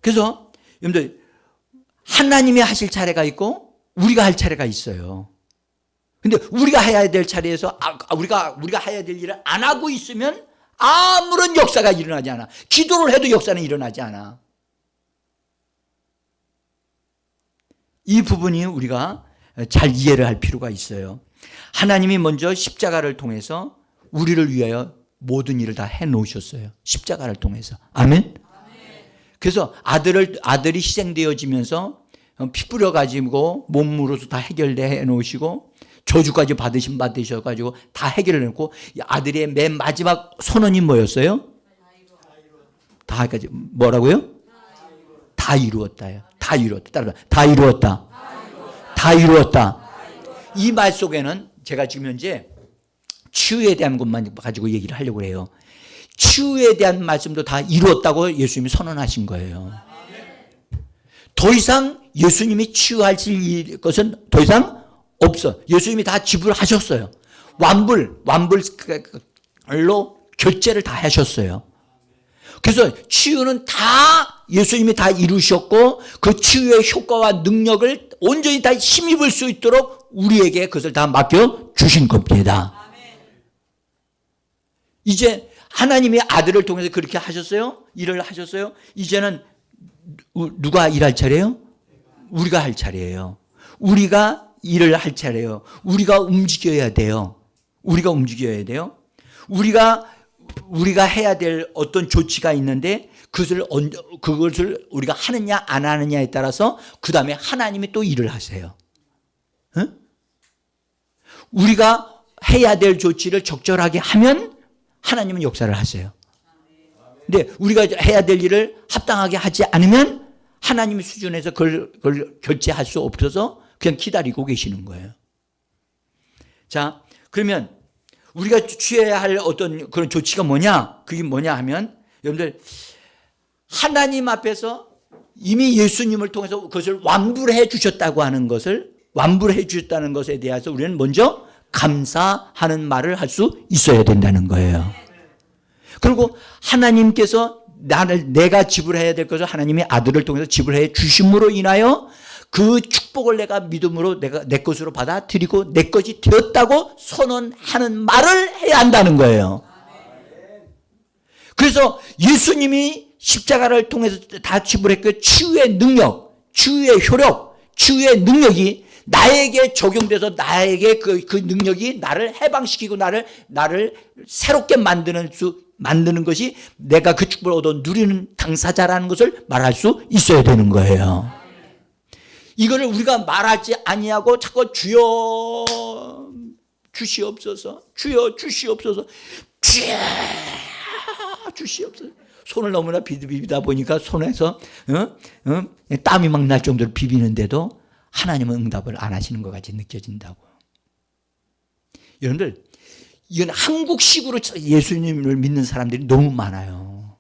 그래서 여러분들, 하나님이 하실 차례가 있고 우리가 할 차례가 있어요. 근데 우리가 해야 될 차례에서 우리가 해야 될 일을 안 하고 있으면 아무런 역사가 일어나지 않아. 기도를 해도 역사는 일어나지 않아. 이 부분이 우리가 잘 이해를 할 필요가 있어요. 하나님이 먼저 십자가를 통해서 우리를 위하여 모든 일을 다 해놓으셨어요. 십자가를 통해서. 아멘? 그래서 아들이 희생되어지면서 피 뿌려가지고 몸으로서 다 해결해 놓으시고 저주까지 받으셔가지고 다 해결해 놓고, 아들의 맨 마지막 선언이 뭐였어요? 다까지 뭐라고요? 다 이루었다요. 다 이루었다. 따라서 다 이루었다. 다 이루었다. 이 말 속에는 제가 지금 현재 치유에 대한 것만 가지고 얘기를 하려고 해요. 치유에 대한 말씀도 다 이루었다고 예수님이 선언하신 거예요. 더 이상 예수님이 치유하실 것은 더 이상 없어. 예수님이 다 지불하셨어요. 완불로 결제를 다 하셨어요. 그래서 치유는 다 예수님이 다 이루셨고, 그 치유의 효과와 능력을 온전히 다 힘입을 수 있도록 우리에게 그것을 다 맡겨 주신 겁니다. 이제 하나님이 아들을 통해서 그렇게 하셨어요. 일을 하셨어요. 이제는 누가 일할 차례예요? 우리가 할 차례예요. 우리가 일을 할 차례예요. 우리가 움직여야 돼요. 우리가 해야 될 어떤 조치가 있는데 그것을 우리가 하느냐 안 하느냐에 따라서 그 다음에 하나님이 또 일을 하세요. 응? 우리가 해야 될 조치를 적절하게 하면 하나님은 역사를 하세요. 근데 우리가 해야 될 일을 합당하게 하지 않으면 하나님의 수준에서 그걸 결제할 수 없어서 그냥 기다리고 계시는 거예요. 자, 그러면 우리가 취해야 할 어떤 그런 조치가 뭐냐? 그게 뭐냐 하면, 여러분들, 하나님 앞에서 이미 예수님을 통해서 그것을 완불해 주셨다고 하는 것을, 완불해 주셨다는 것에 대해서 우리는 먼저 감사하는 말을 할 수 있어야 된다는 거예요. 그리고 하나님께서 내가 지불해야 될 것을 하나님이 아들을 통해서 지불해 주심으로 인하여 그 축복을 내가 믿음으로 내 것으로 받아들이고 내 것이 되었다고 선언하는 말을 해야 한다는 거예요. 그래서 예수님이 십자가를 통해서 다 지불했고, 치유의 능력, 치유의 효력, 치유의 능력이 나에게 적용돼서 나에게 그 능력이 나를 해방시키고 나를 새롭게 만드는 것이 내가 그 축복을 얻어 누리는 당사자라는 것을 말할 수 있어야 되는 거예요. 이거를 우리가 말하지 아니하고 자꾸 주여 주시옵소서, 주여 주시옵소서, 주여 주시옵소서. 손을 너무나 비비다 보니까 손에서 땀이 막 날 정도로 비비는데도 하나님은 응답을 안 하시는 것 같이 느껴진다고. 여러분들, 이건 한국식으로 예수님을 믿는 사람들이 너무 많아요.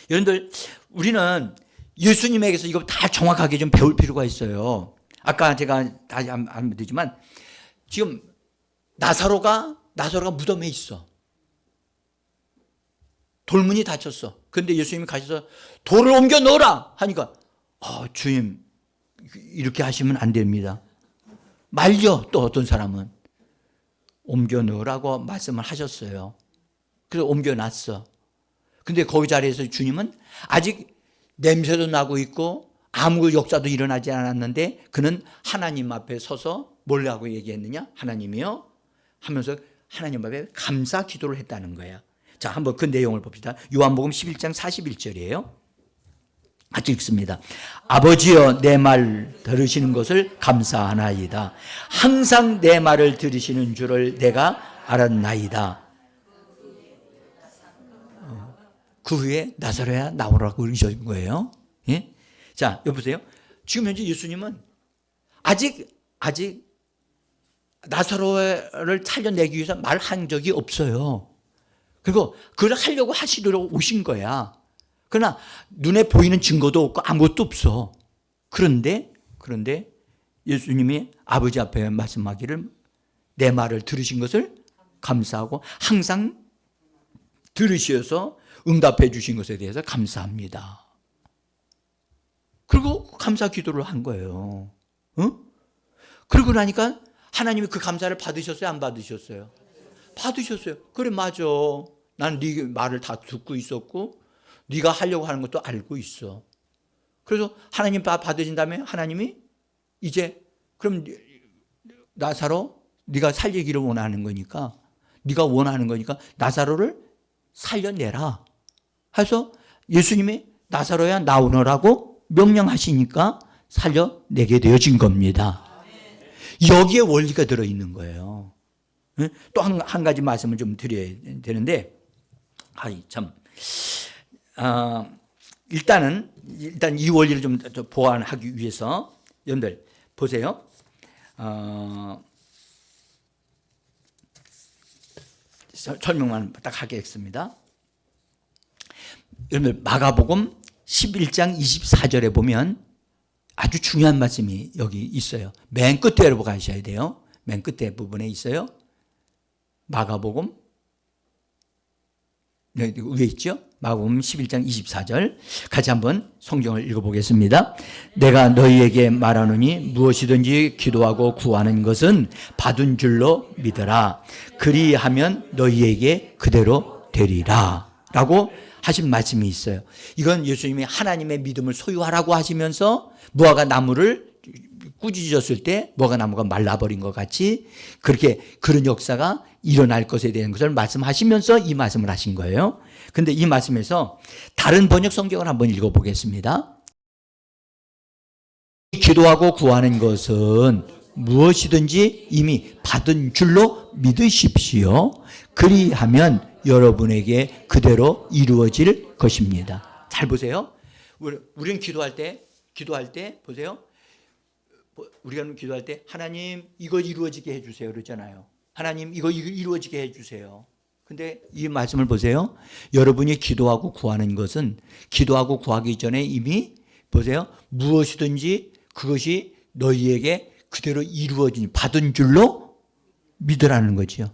여러분들, 우리는 예수님에게서 이거 다 정확하게 좀 배울 필요가 있어요. 아까 제가 다시 안 되지만 지금 나사로가 무덤에 있어. 돌문이 닫혔어. 그런데 예수님이 가셔서 돌을 옮겨 넣어라 하니까 주님 이렇게 하시면 안 됩니다. 말려. 또 어떤 사람은 옮겨 넣으라고 말씀을 하셨어요. 그래서 옮겨 놨어. 근데 거기 자리에서 주님은 아직 냄새도 나고 있고 아무 역사도 일어나지 않았는데 그는 하나님 앞에 서서 뭐라고 얘기했느냐? 하나님이요 하면서 하나님 앞에 감사 기도를 했다는 거야. 자, 한번 그 내용을 봅시다. 요한복음 11장 41절이에요. 같이 읽습니다. 아버지여 내 말 들으시는 것을 감사하나이다. 항상 내 말을 들으시는 줄을 내가 알았나이다. 그 후에 나사로야 나오라고 그러신 거예요. 예? 자, 여보세요. 지금 현재 예수님은 아직 나사로를 살려내기 위해서 말한 적이 없어요. 그리고 그걸 하려고 하시려고 오신 거야. 그러나 눈에 보이는 증거도 없고 아무것도 없어. 그런데 예수님이 아버지 앞에 말씀하기를 내 말을 들으신 것을 감사하고 항상 들으셔서 응답해 주신 것에 대해서 감사합니다. 그리고 감사 기도를 한 거예요. 응? 그러고 나니까 하나님이 그 감사를 받으셨어요? 안 받으셨어요? 받으셨어요. 그래, 맞아. 난 네 말을 다 듣고 있었고 네가 하려고 하는 것도 알고 있어. 그래서 하나님 받으신 다음에 하나님이 이제 그럼 나사로 네가 살리기를 원하는 거니까 네가 원하는 거니까 나사로를 살려내라. 해서 예수님이 나사로야 나오너라고 명령하시니까 살려내게 되어진 겁니다. 여기에 원리가 들어있는 거예요. 또 한 가지 말씀을 좀 드려야 되는데 일단 이 원리를 좀 보완하기 위해서 여러분들 보세요. 설명만 딱 하겠습니다. 여러분들 마가복음 11장 24절에 보면 아주 중요한 말씀이 여기 있어요. 맨 끝에 가셔야 돼요. 맨 끝에 부분에 있어요. 마가복음 위에 있죠? 마가복음 11장 24절 같이 한번 성경을 읽어보겠습니다. 내가 너희에게 말하노니 무엇이든지 기도하고 구하는 것은 받은 줄로 믿어라. 그리하면 너희에게 그대로 되리라 라고 하신 말씀이 있어요. 이건 예수님이 하나님의 믿음을 소유하라고 하시면서 무화과 나무를 꾸짖었을 때 무화과 나무가 말라버린 것 같이 그렇게 그런 역사가 일어날 것에 대한 것을 말씀하시면서 이 말씀을 하신 거예요. 근데 이 말씀에서 다른 번역 성경을 한번 읽어보겠습니다. 기도하고 구하는 것은 무엇이든지 이미 받은 줄로 믿으십시오. 그리하면 여러분에게 그대로 이루어질 것입니다. 잘 보세요. 우리는 기도할 때 보세요. 우리가 기도할 때 하나님 이거 이루어지게 해주세요 그러잖아요. 하나님 이거 이루어지게 해주세요. 근데 이 말씀을 보세요. 여러분이 기도하고 구하는 것은 기도하고 구하기 전에 이미 보세요. 무엇이든지 그것이 너희에게 그대로 이루어진 받은 줄로 믿으라는 거죠.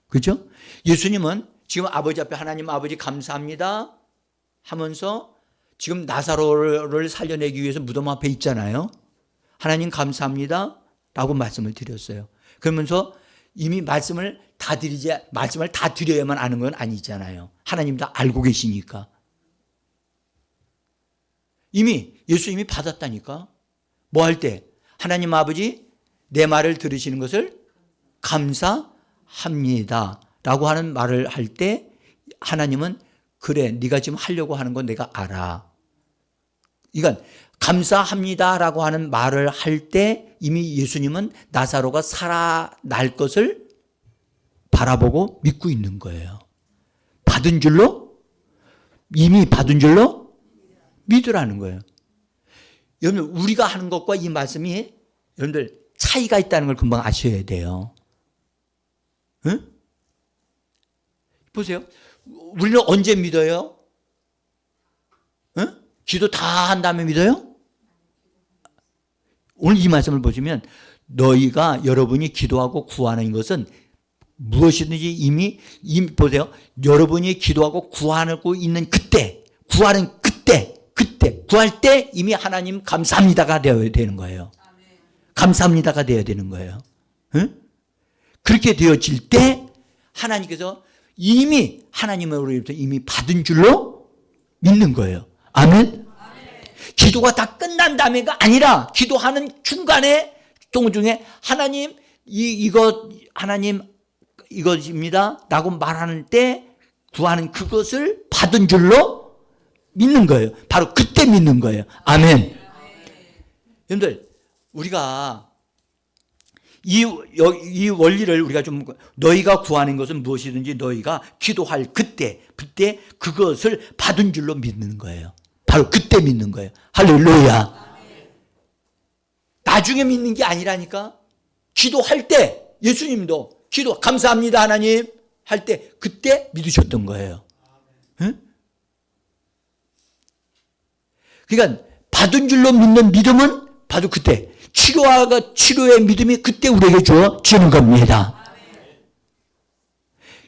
그렇죠? 예수님은 지금 아버지 앞에 하나님 아버지 감사합니다 하면서 지금 나사로를 살려내기 위해서 무덤 앞에 있잖아요. 하나님 감사합니다 라고 말씀을 드렸어요. 그러면서 이미 말씀을 다 드려야만 아는 건 아니잖아요. 하나님 다 알고 계시니까. 이미 예수님이 받았다니까. 뭐 할 때? 하나님 아버지 내 말을 들으시는 것을 감사합니다 라고 하는 말을 할 때 하나님은 그래 네가 지금 하려고 하는 건 내가 알아. 이건 감사합니다 라고 하는 말을 할 때 이미 예수님은 나사로가 살아날 것을 바라보고 믿고 있는 거예요. 이미 받은 줄로 믿으라는 거예요. 여러분 우리가 하는 것과 이 말씀이 여러분들 차이가 있다는 걸 금방 아셔야 돼요. 응? 보세요. 우리는 언제 믿어요? 응? 기도 다 한 다음에 믿어요? 오늘 이 말씀을 보시면 여러분이 기도하고 구하는 것은 무엇이든지 이미 보세요. 여러분이 기도하고 구하고 있는 그때, 구할 때 이미 하나님 감사합니다가 되어야 되는 거예요. 감사합니다가 되어야 되는 거예요. 응? 그렇게 되어질 때 하나님께서 이미 하나님으로부터 이미 받은 줄로 믿는 거예요. 아멘? 기도가 다 끝난 다음에가 아니라 기도하는 중간에 동중에 하나님 하나님 이것입니다 라고 말하는 때 구하는 그것을 받은 줄로 믿는 거예요. 바로 그때 믿는 거예요. 아멘. 여러분들 우리가 이 원리를 우리가 좀 너희가 구하는 것은 무엇이든지 너희가 기도할 그때 그것을 받은 줄로 믿는 거예요. 바로 그때 믿는 거예요. 할렐루야. 나중에 믿는 게 아니라니까. 기도할 때 예수님도 기도 감사합니다 하나님 할 때 그때 믿으셨던 거예요. 응? 그러니까 받은 줄로 믿는 믿음은 바로 그때 치료의 믿음이 그때 우리에게 주어지는 겁니다.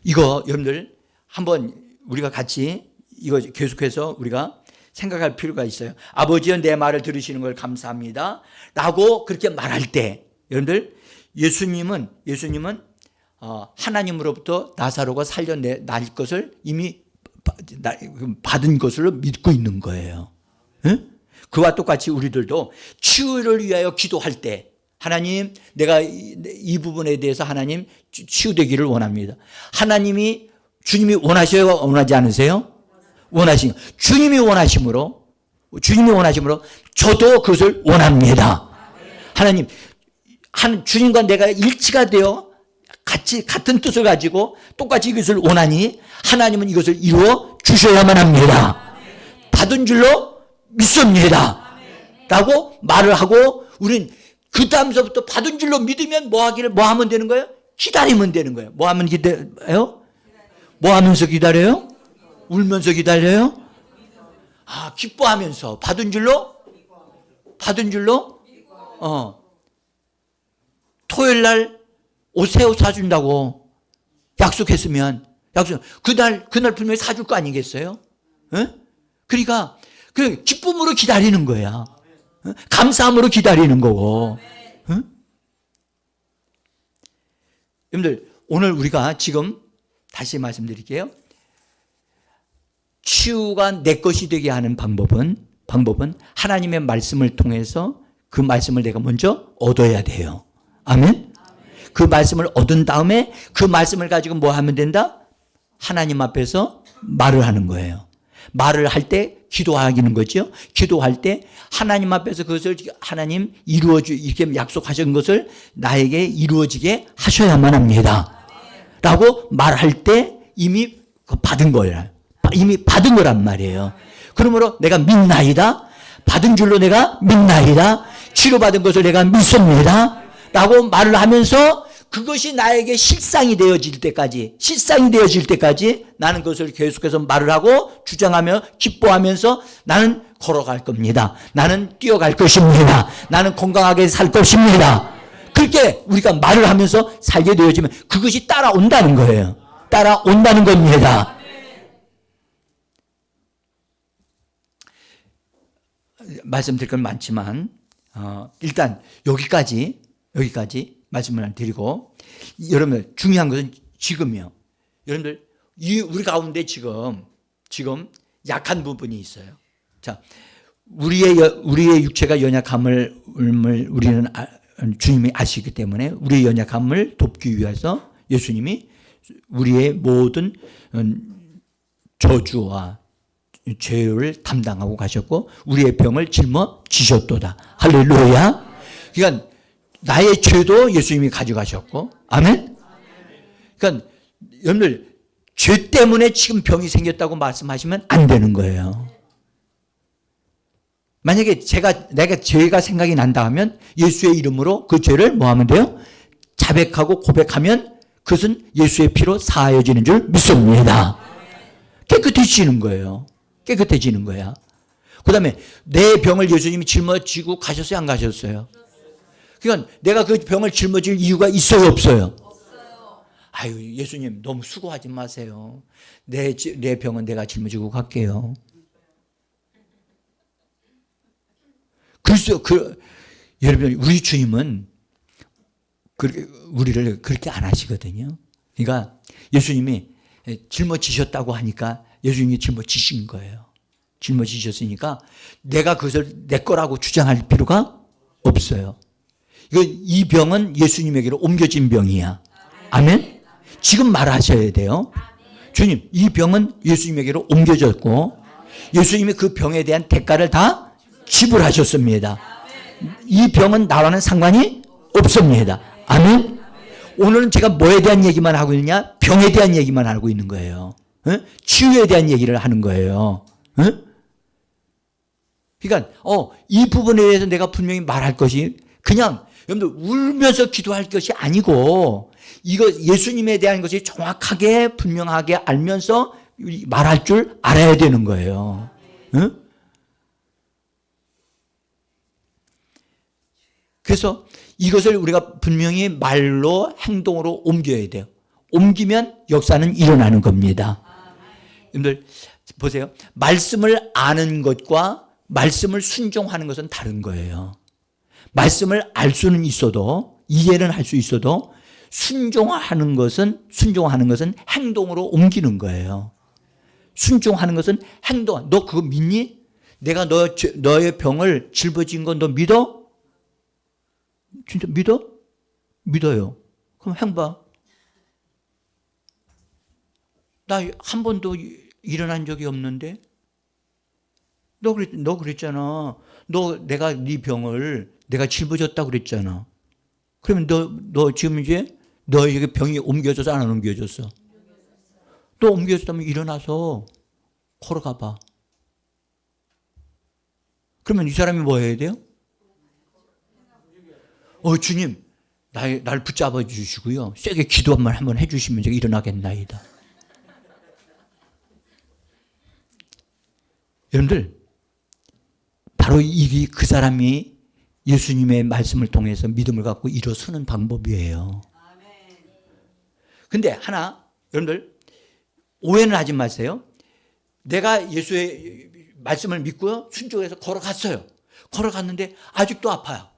이거 여러분들 한번 우리가 같이 이거 계속해서 우리가 생각할 필요가 있어요. 아버지여 내 말을 들으시는 걸 감사합니다 라고 그렇게 말할 때 여러분들 예수님은 하나님으로부터 나사로가 살려낼 것을 이미 받은 것으로 믿고 있는 거예요. 응? 그와 똑같이 우리들도 치유를 위하여 기도할 때 하나님 내가 이 부분에 대해서 하나님 치유되기를 원합니다. 주님이 원하셔요? 원하지 않으세요? 원하시는 주님이 원하심으로 저도 그것을 원합니다. 하나님 주님과 내가 일치가 되어 같은 뜻을 가지고 똑같이 이것을 원하니 하나님은 이것을 이루어 주셔야만 합니다. 받은 줄로 믿습니다 라고 말을 하고 우린 그 다음서부터 받은 줄로 믿으면 뭐 하면 되는 거예요? 기다리면 되는 거예요. 뭐 하면 기다려요? 뭐 하면서 기다려요? 울면서 기다려요? 기뻐하면서 받은 줄로 토요일 날 새 옷 사준다고 약속했으면 그날 분명히 사줄 거 아니겠어요? 그러니까 기쁨으로 기다리는 거야. 감사함으로 기다리는 거고. 여러분들 오늘 우리가 지금 다시 말씀드릴게요. 치유가 내 것이 되게 하는 방법은 하나님의 말씀을 통해서 그 말씀을 내가 먼저 얻어야 돼요. 아멘? 그 말씀을 얻은 다음에 그 말씀을 가지고 뭐 하면 된다? 하나님 앞에서 말을 하는 거예요. 말을 할 때 기도하기는 거죠. 기도할 때 하나님 앞에서 그것을 하나님 이렇게 약속하신 것을 나에게 이루어지게 하셔야만 합니다. 라고 말할 때 이미 받은 거예요. 이미 받은 거란 말이에요. 그러므로 내가 믿나이다. 받은 줄로 내가 믿나이다. 치료받은 것을 내가 믿습니다. 라고 말을 하면서 그것이 나에게 실상이 되어질 때까지 나는 그것을 계속해서 말을 하고 주장하며 기뻐하면서 나는 걸어갈 겁니다. 나는 뛰어갈 것입니다. 나는 건강하게 살 것입니다. 그렇게 우리가 말을 하면서 살게 되어지면 그것이 따라온다는 거예요. 따라온다는 겁니다. 말씀드릴 건 많지만 일단 여기까지 말씀을 드리고 여러분들 중요한 것은 지금이요. 여러분들 우리 가운데 지금 약한 부분이 있어요. 자, 우리의 육체가 연약함을 우리는 주님이 아시기 때문에 우리의 연약함을 돕기 위해서 예수님이 우리의 모든 저주와 죄를 담당하고 가셨고 우리의 병을 짊어지셨도다. 할렐루야. 그러니까 나의 죄도 예수님이 가져가셨고 아멘. 그러니까 여러분들 죄 때문에 지금 병이 생겼다고 말씀하시면 안 되는 거예요. 만약에 내가 죄가 생각이 난다 하면 예수의 이름으로 그 죄를 뭐 하면 돼요? 자백하고 고백하면 그것은 예수의 피로 사하여지는 줄 믿습니다. 깨끗해지는 거예요. 깨끗해지는 거야. 그 다음에 내 병을 예수님이 짊어지고 가셨어요? 안 가셨어요? 그러니까 내가 그 병을 짊어질 이유가 있어요? 없어요? 아유, 예수님 너무 수고하지 마세요. 내 병은 내가 짊어지고 갈게요. 그래서 여러분, 우리 주님은 우리를 그렇게 안 하시거든요. 그러니까 예수님이 짊어지셨다고 하니까 예수님이 짊어지신 거예요. 짊어지셨으니까 내가 그것을 내 거라고 주장할 필요가 없어요. 이 병은 예수님에게로 옮겨진 병이야. 아멘? 지금 말하셔야 돼요. 주님, 이 병은 예수님에게로 옮겨졌고 예수님이 그 병에 대한 대가를 다 지불하셨습니다. 이 병은 나와는 상관이 없습니다. 아멘? 오늘은 제가 뭐에 대한 얘기만 하고 있느냐? 병에 대한 얘기만 하고 있는 거예요. 치유에 대한 얘기를 하는 거예요. 그러니까 이 부분에 대해서 내가 분명히 말할 것이 그냥 여러분들 울면서 기도할 것이 아니고 이거 예수님에 대한 것이 정확하게 분명하게 알면서 말할 줄 알아야 되는 거예요. 그래서 이것을 우리가 분명히 말로 행동으로 옮겨야 돼요. 옮기면 역사는 일어나는 겁니다. 여러분들 보세요. 말씀을 아는 것과 말씀을 순종하는 것은 다른 거예요. 말씀을 알 수는 있어도 이해는 할 수 있어도 순종하는 것은 행동으로 옮기는 거예요. 순종하는 것은 행동. 너 그거 믿니? 내가 너의 병을 짊어진 건 너 믿어? 진짜 믿어? 믿어요. 그럼 행봐. 나 한 번도 일어난 적이 없는데? 너 그랬잖아. 내가 네 병을 내가 짊어졌다고 그랬잖아. 그러면 너 지금 이제 너에게 병이 옮겨져서 안 옮겨졌어? 또 옮겨졌다면 일어나서 걸어가 봐. 그러면 이 사람이 뭐 해야 돼요? 주님, 날 붙잡아 주시고요. 세게 기도 한번 해주시면 제가 일어나겠나이다. 여러분들, 바로 그 사람이 예수님의 말씀을 통해서 믿음을 갖고 일어서는 방법이에요. 근데 여러분들, 오해는 하지 마세요. 내가 예수의 말씀을 믿고요. 순종해서 걸어갔어요. 걸어갔는데 아직도 아파요.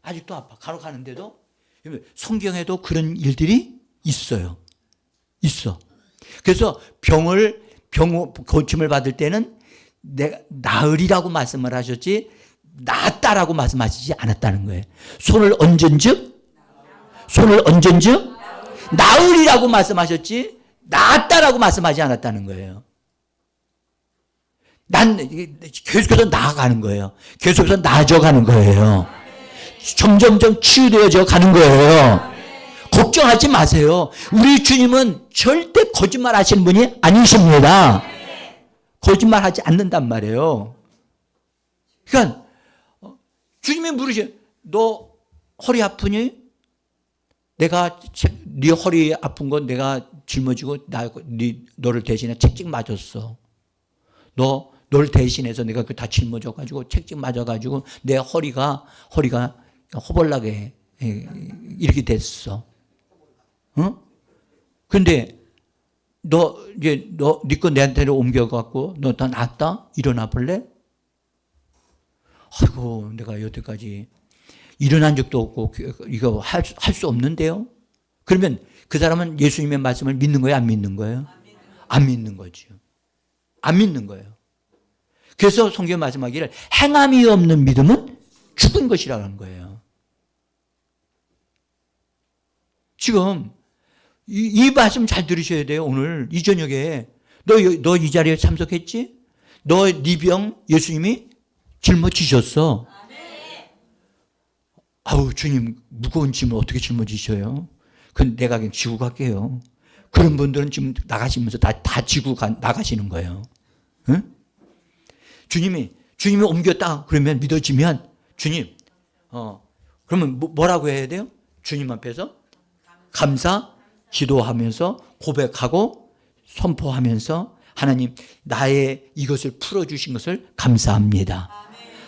아직도 아파. 걸어가는데도 성경에도 그런 일들이 있어요. 있어. 그래서 병 고침을 받을 때는 내가 나으리라고 말씀을 하셨지 낫다라고 말씀하시지 않았다는 거예요. 손을 얹은즉 나으리라고 말씀하셨지 낫다라고 말씀하지 않았다는 거예요. 난 계속해서 나아가는 거예요. 계속해서 나아져가는 거예요. 점점점 치유되어져 가는 거예요. 걱정하지 마세요. 우리 주님은 절대 거짓말 하시는 분이 아니십니다. 거짓말하지 않는단 말이에요. 그러니까 주님이 물으셔. 너 허리 아프니? 내가 네 허리 아픈 건 내가 짊어지고 너를 대신해 책찍 맞았어. 너를 대신해서 내가 그 다 짊어져 가지고 책찍 맞아 가지고 내 허리가 허벌나게 이렇게 됐어. 응? 근데 네 거 내한테로 옮겨갖고 너 다 낫다? 일어나 볼래? 아이고, 내가 여태까지 일어난 적도 없고 이거 할 수 없는데요? 그러면 그 사람은 예수님의 말씀을 믿는 거예요? 안 믿는 거예요? 안 믿는 거죠. 안 믿는 거예요. 그래서 성경에 말씀하기를 행함이 없는 믿음은 죽은 것이라고 하는 거예요. 지금 이 말씀 잘 들으셔야 돼요. 오늘 이 저녁에 너 이 자리에 참석했지? 네 병 예수님이 짊어지셨어. 아우, 주님 무거운 짐을 어떻게 짊어지셔요? 그건 내가 그냥 지고 갈게요. 그런 분들은 지금 나가시면서 다 지고 나가시는 거예요. 응? 주님이 옮겼다 그러면 믿어지면 주님 그러면 뭐라고 해야 돼요? 주님 앞에서 감사 기도하면서 고백하고 선포하면서 하나님, 나의 이것을 풀어주신 것을 감사합니다.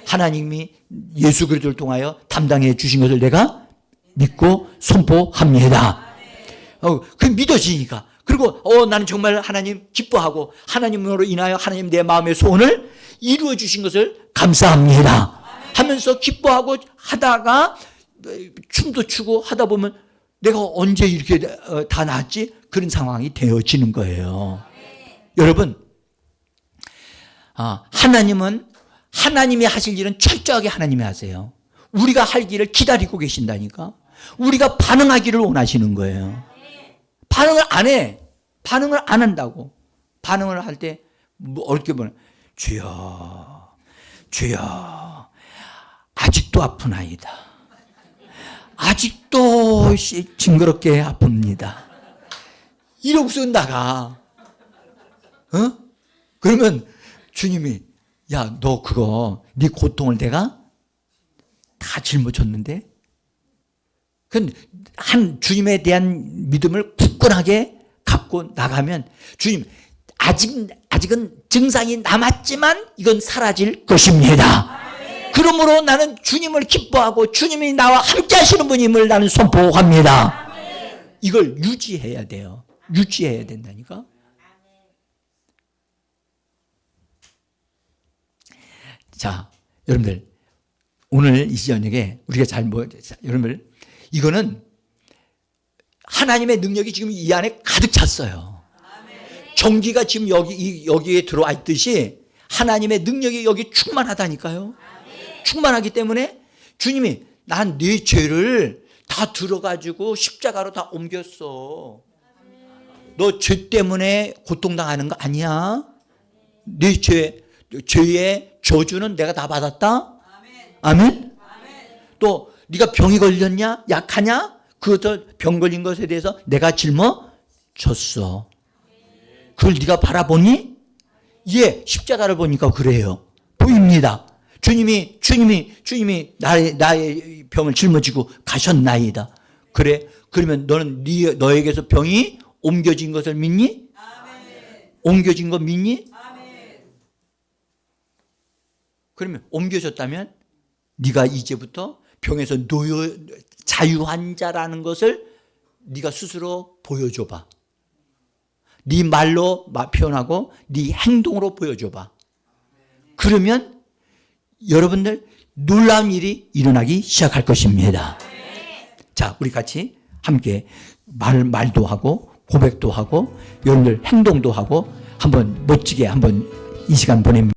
하나님이 예수 그리스도를 통하여 담당해 주신 것을 내가 믿고 선포합니다. 그 믿어지니까. 그리고 나는 정말 하나님 기뻐하고 하나님으로 인하여 하나님 내 마음의 소원을 이루어 주신 것을 감사합니다 하면서 기뻐하고 하다가 춤도 추고 하다 보면 내가 언제 이렇게 다 나았지? 그런 상황이 되어지는 거예요. 여러분, 하나님은 하나님이 하실 일은 철저하게 하나님이 하세요. 우리가 할 일을 기다리고 계신다니까. 우리가 반응하기를 원하시는 거예요. 반응을 안 해. 반응을 안 한다고. 반응을 할 때 어렵게 보면 주여 주여 아직도 아프나이다. 아직도 징그럽게 아픕니다. 이러고서 나가. 그러면 주님이 야, 너 그거 네 고통을 내가 다 짊어졌는데? 그건 주님에 대한 믿음을 굳건하게 갖고 나가면 주님 아직은 증상이 남았지만 이건 사라질 것입니다. 그러므로 나는 주님을 기뻐하고 주님이 나와 함께 하시는 분임을 나는 선포합니다. 이걸 유지해야 돼요. 유지해야 된다니까. 자, 여러분들 오늘 이 저녁에 우리가 여러분들 이거는 하나님의 능력이 지금 이 안에 가득 찼어요. 전기가 지금 여기에 들어와 있듯이 하나님의 능력이 여기 충만하다니까요. 충만하기 때문에 주님이 난 네 죄를 다 들어가지고 십자가로 다 옮겼어. 너 죄 때문에 고통당하는 거 아니야. 네 죄의 저주는 내가 다 받았다. 아멘. 또 네가 병이 걸렸냐? 약하냐? 그것도 병 걸린 것에 대해서 내가 짊어졌어. 그걸 네가 바라보니? 예, 십자가를 보니까 그래요. 보입니다. 주님이 나의 병을 짊어지고 가셨나이다. 그래? 그러면 너는 너에게서 병이 옮겨진 것을 믿니? 아멘. 옮겨진 거 믿니? 아멘. 그러면 옮겨졌다면 네가 이제부터 병에서 자유한 자라는 것을 네가 스스로 보여줘봐. 네 말로 표현하고 네 행동으로 보여줘봐. 그러면 여러분들 놀라운 일이 일어나기 시작할 것입니다. 자, 우리 같이 함께 말도 하고 고백도 하고 여러분들 행동도 하고 한번 멋지게 한번 이 시간 보냅니다.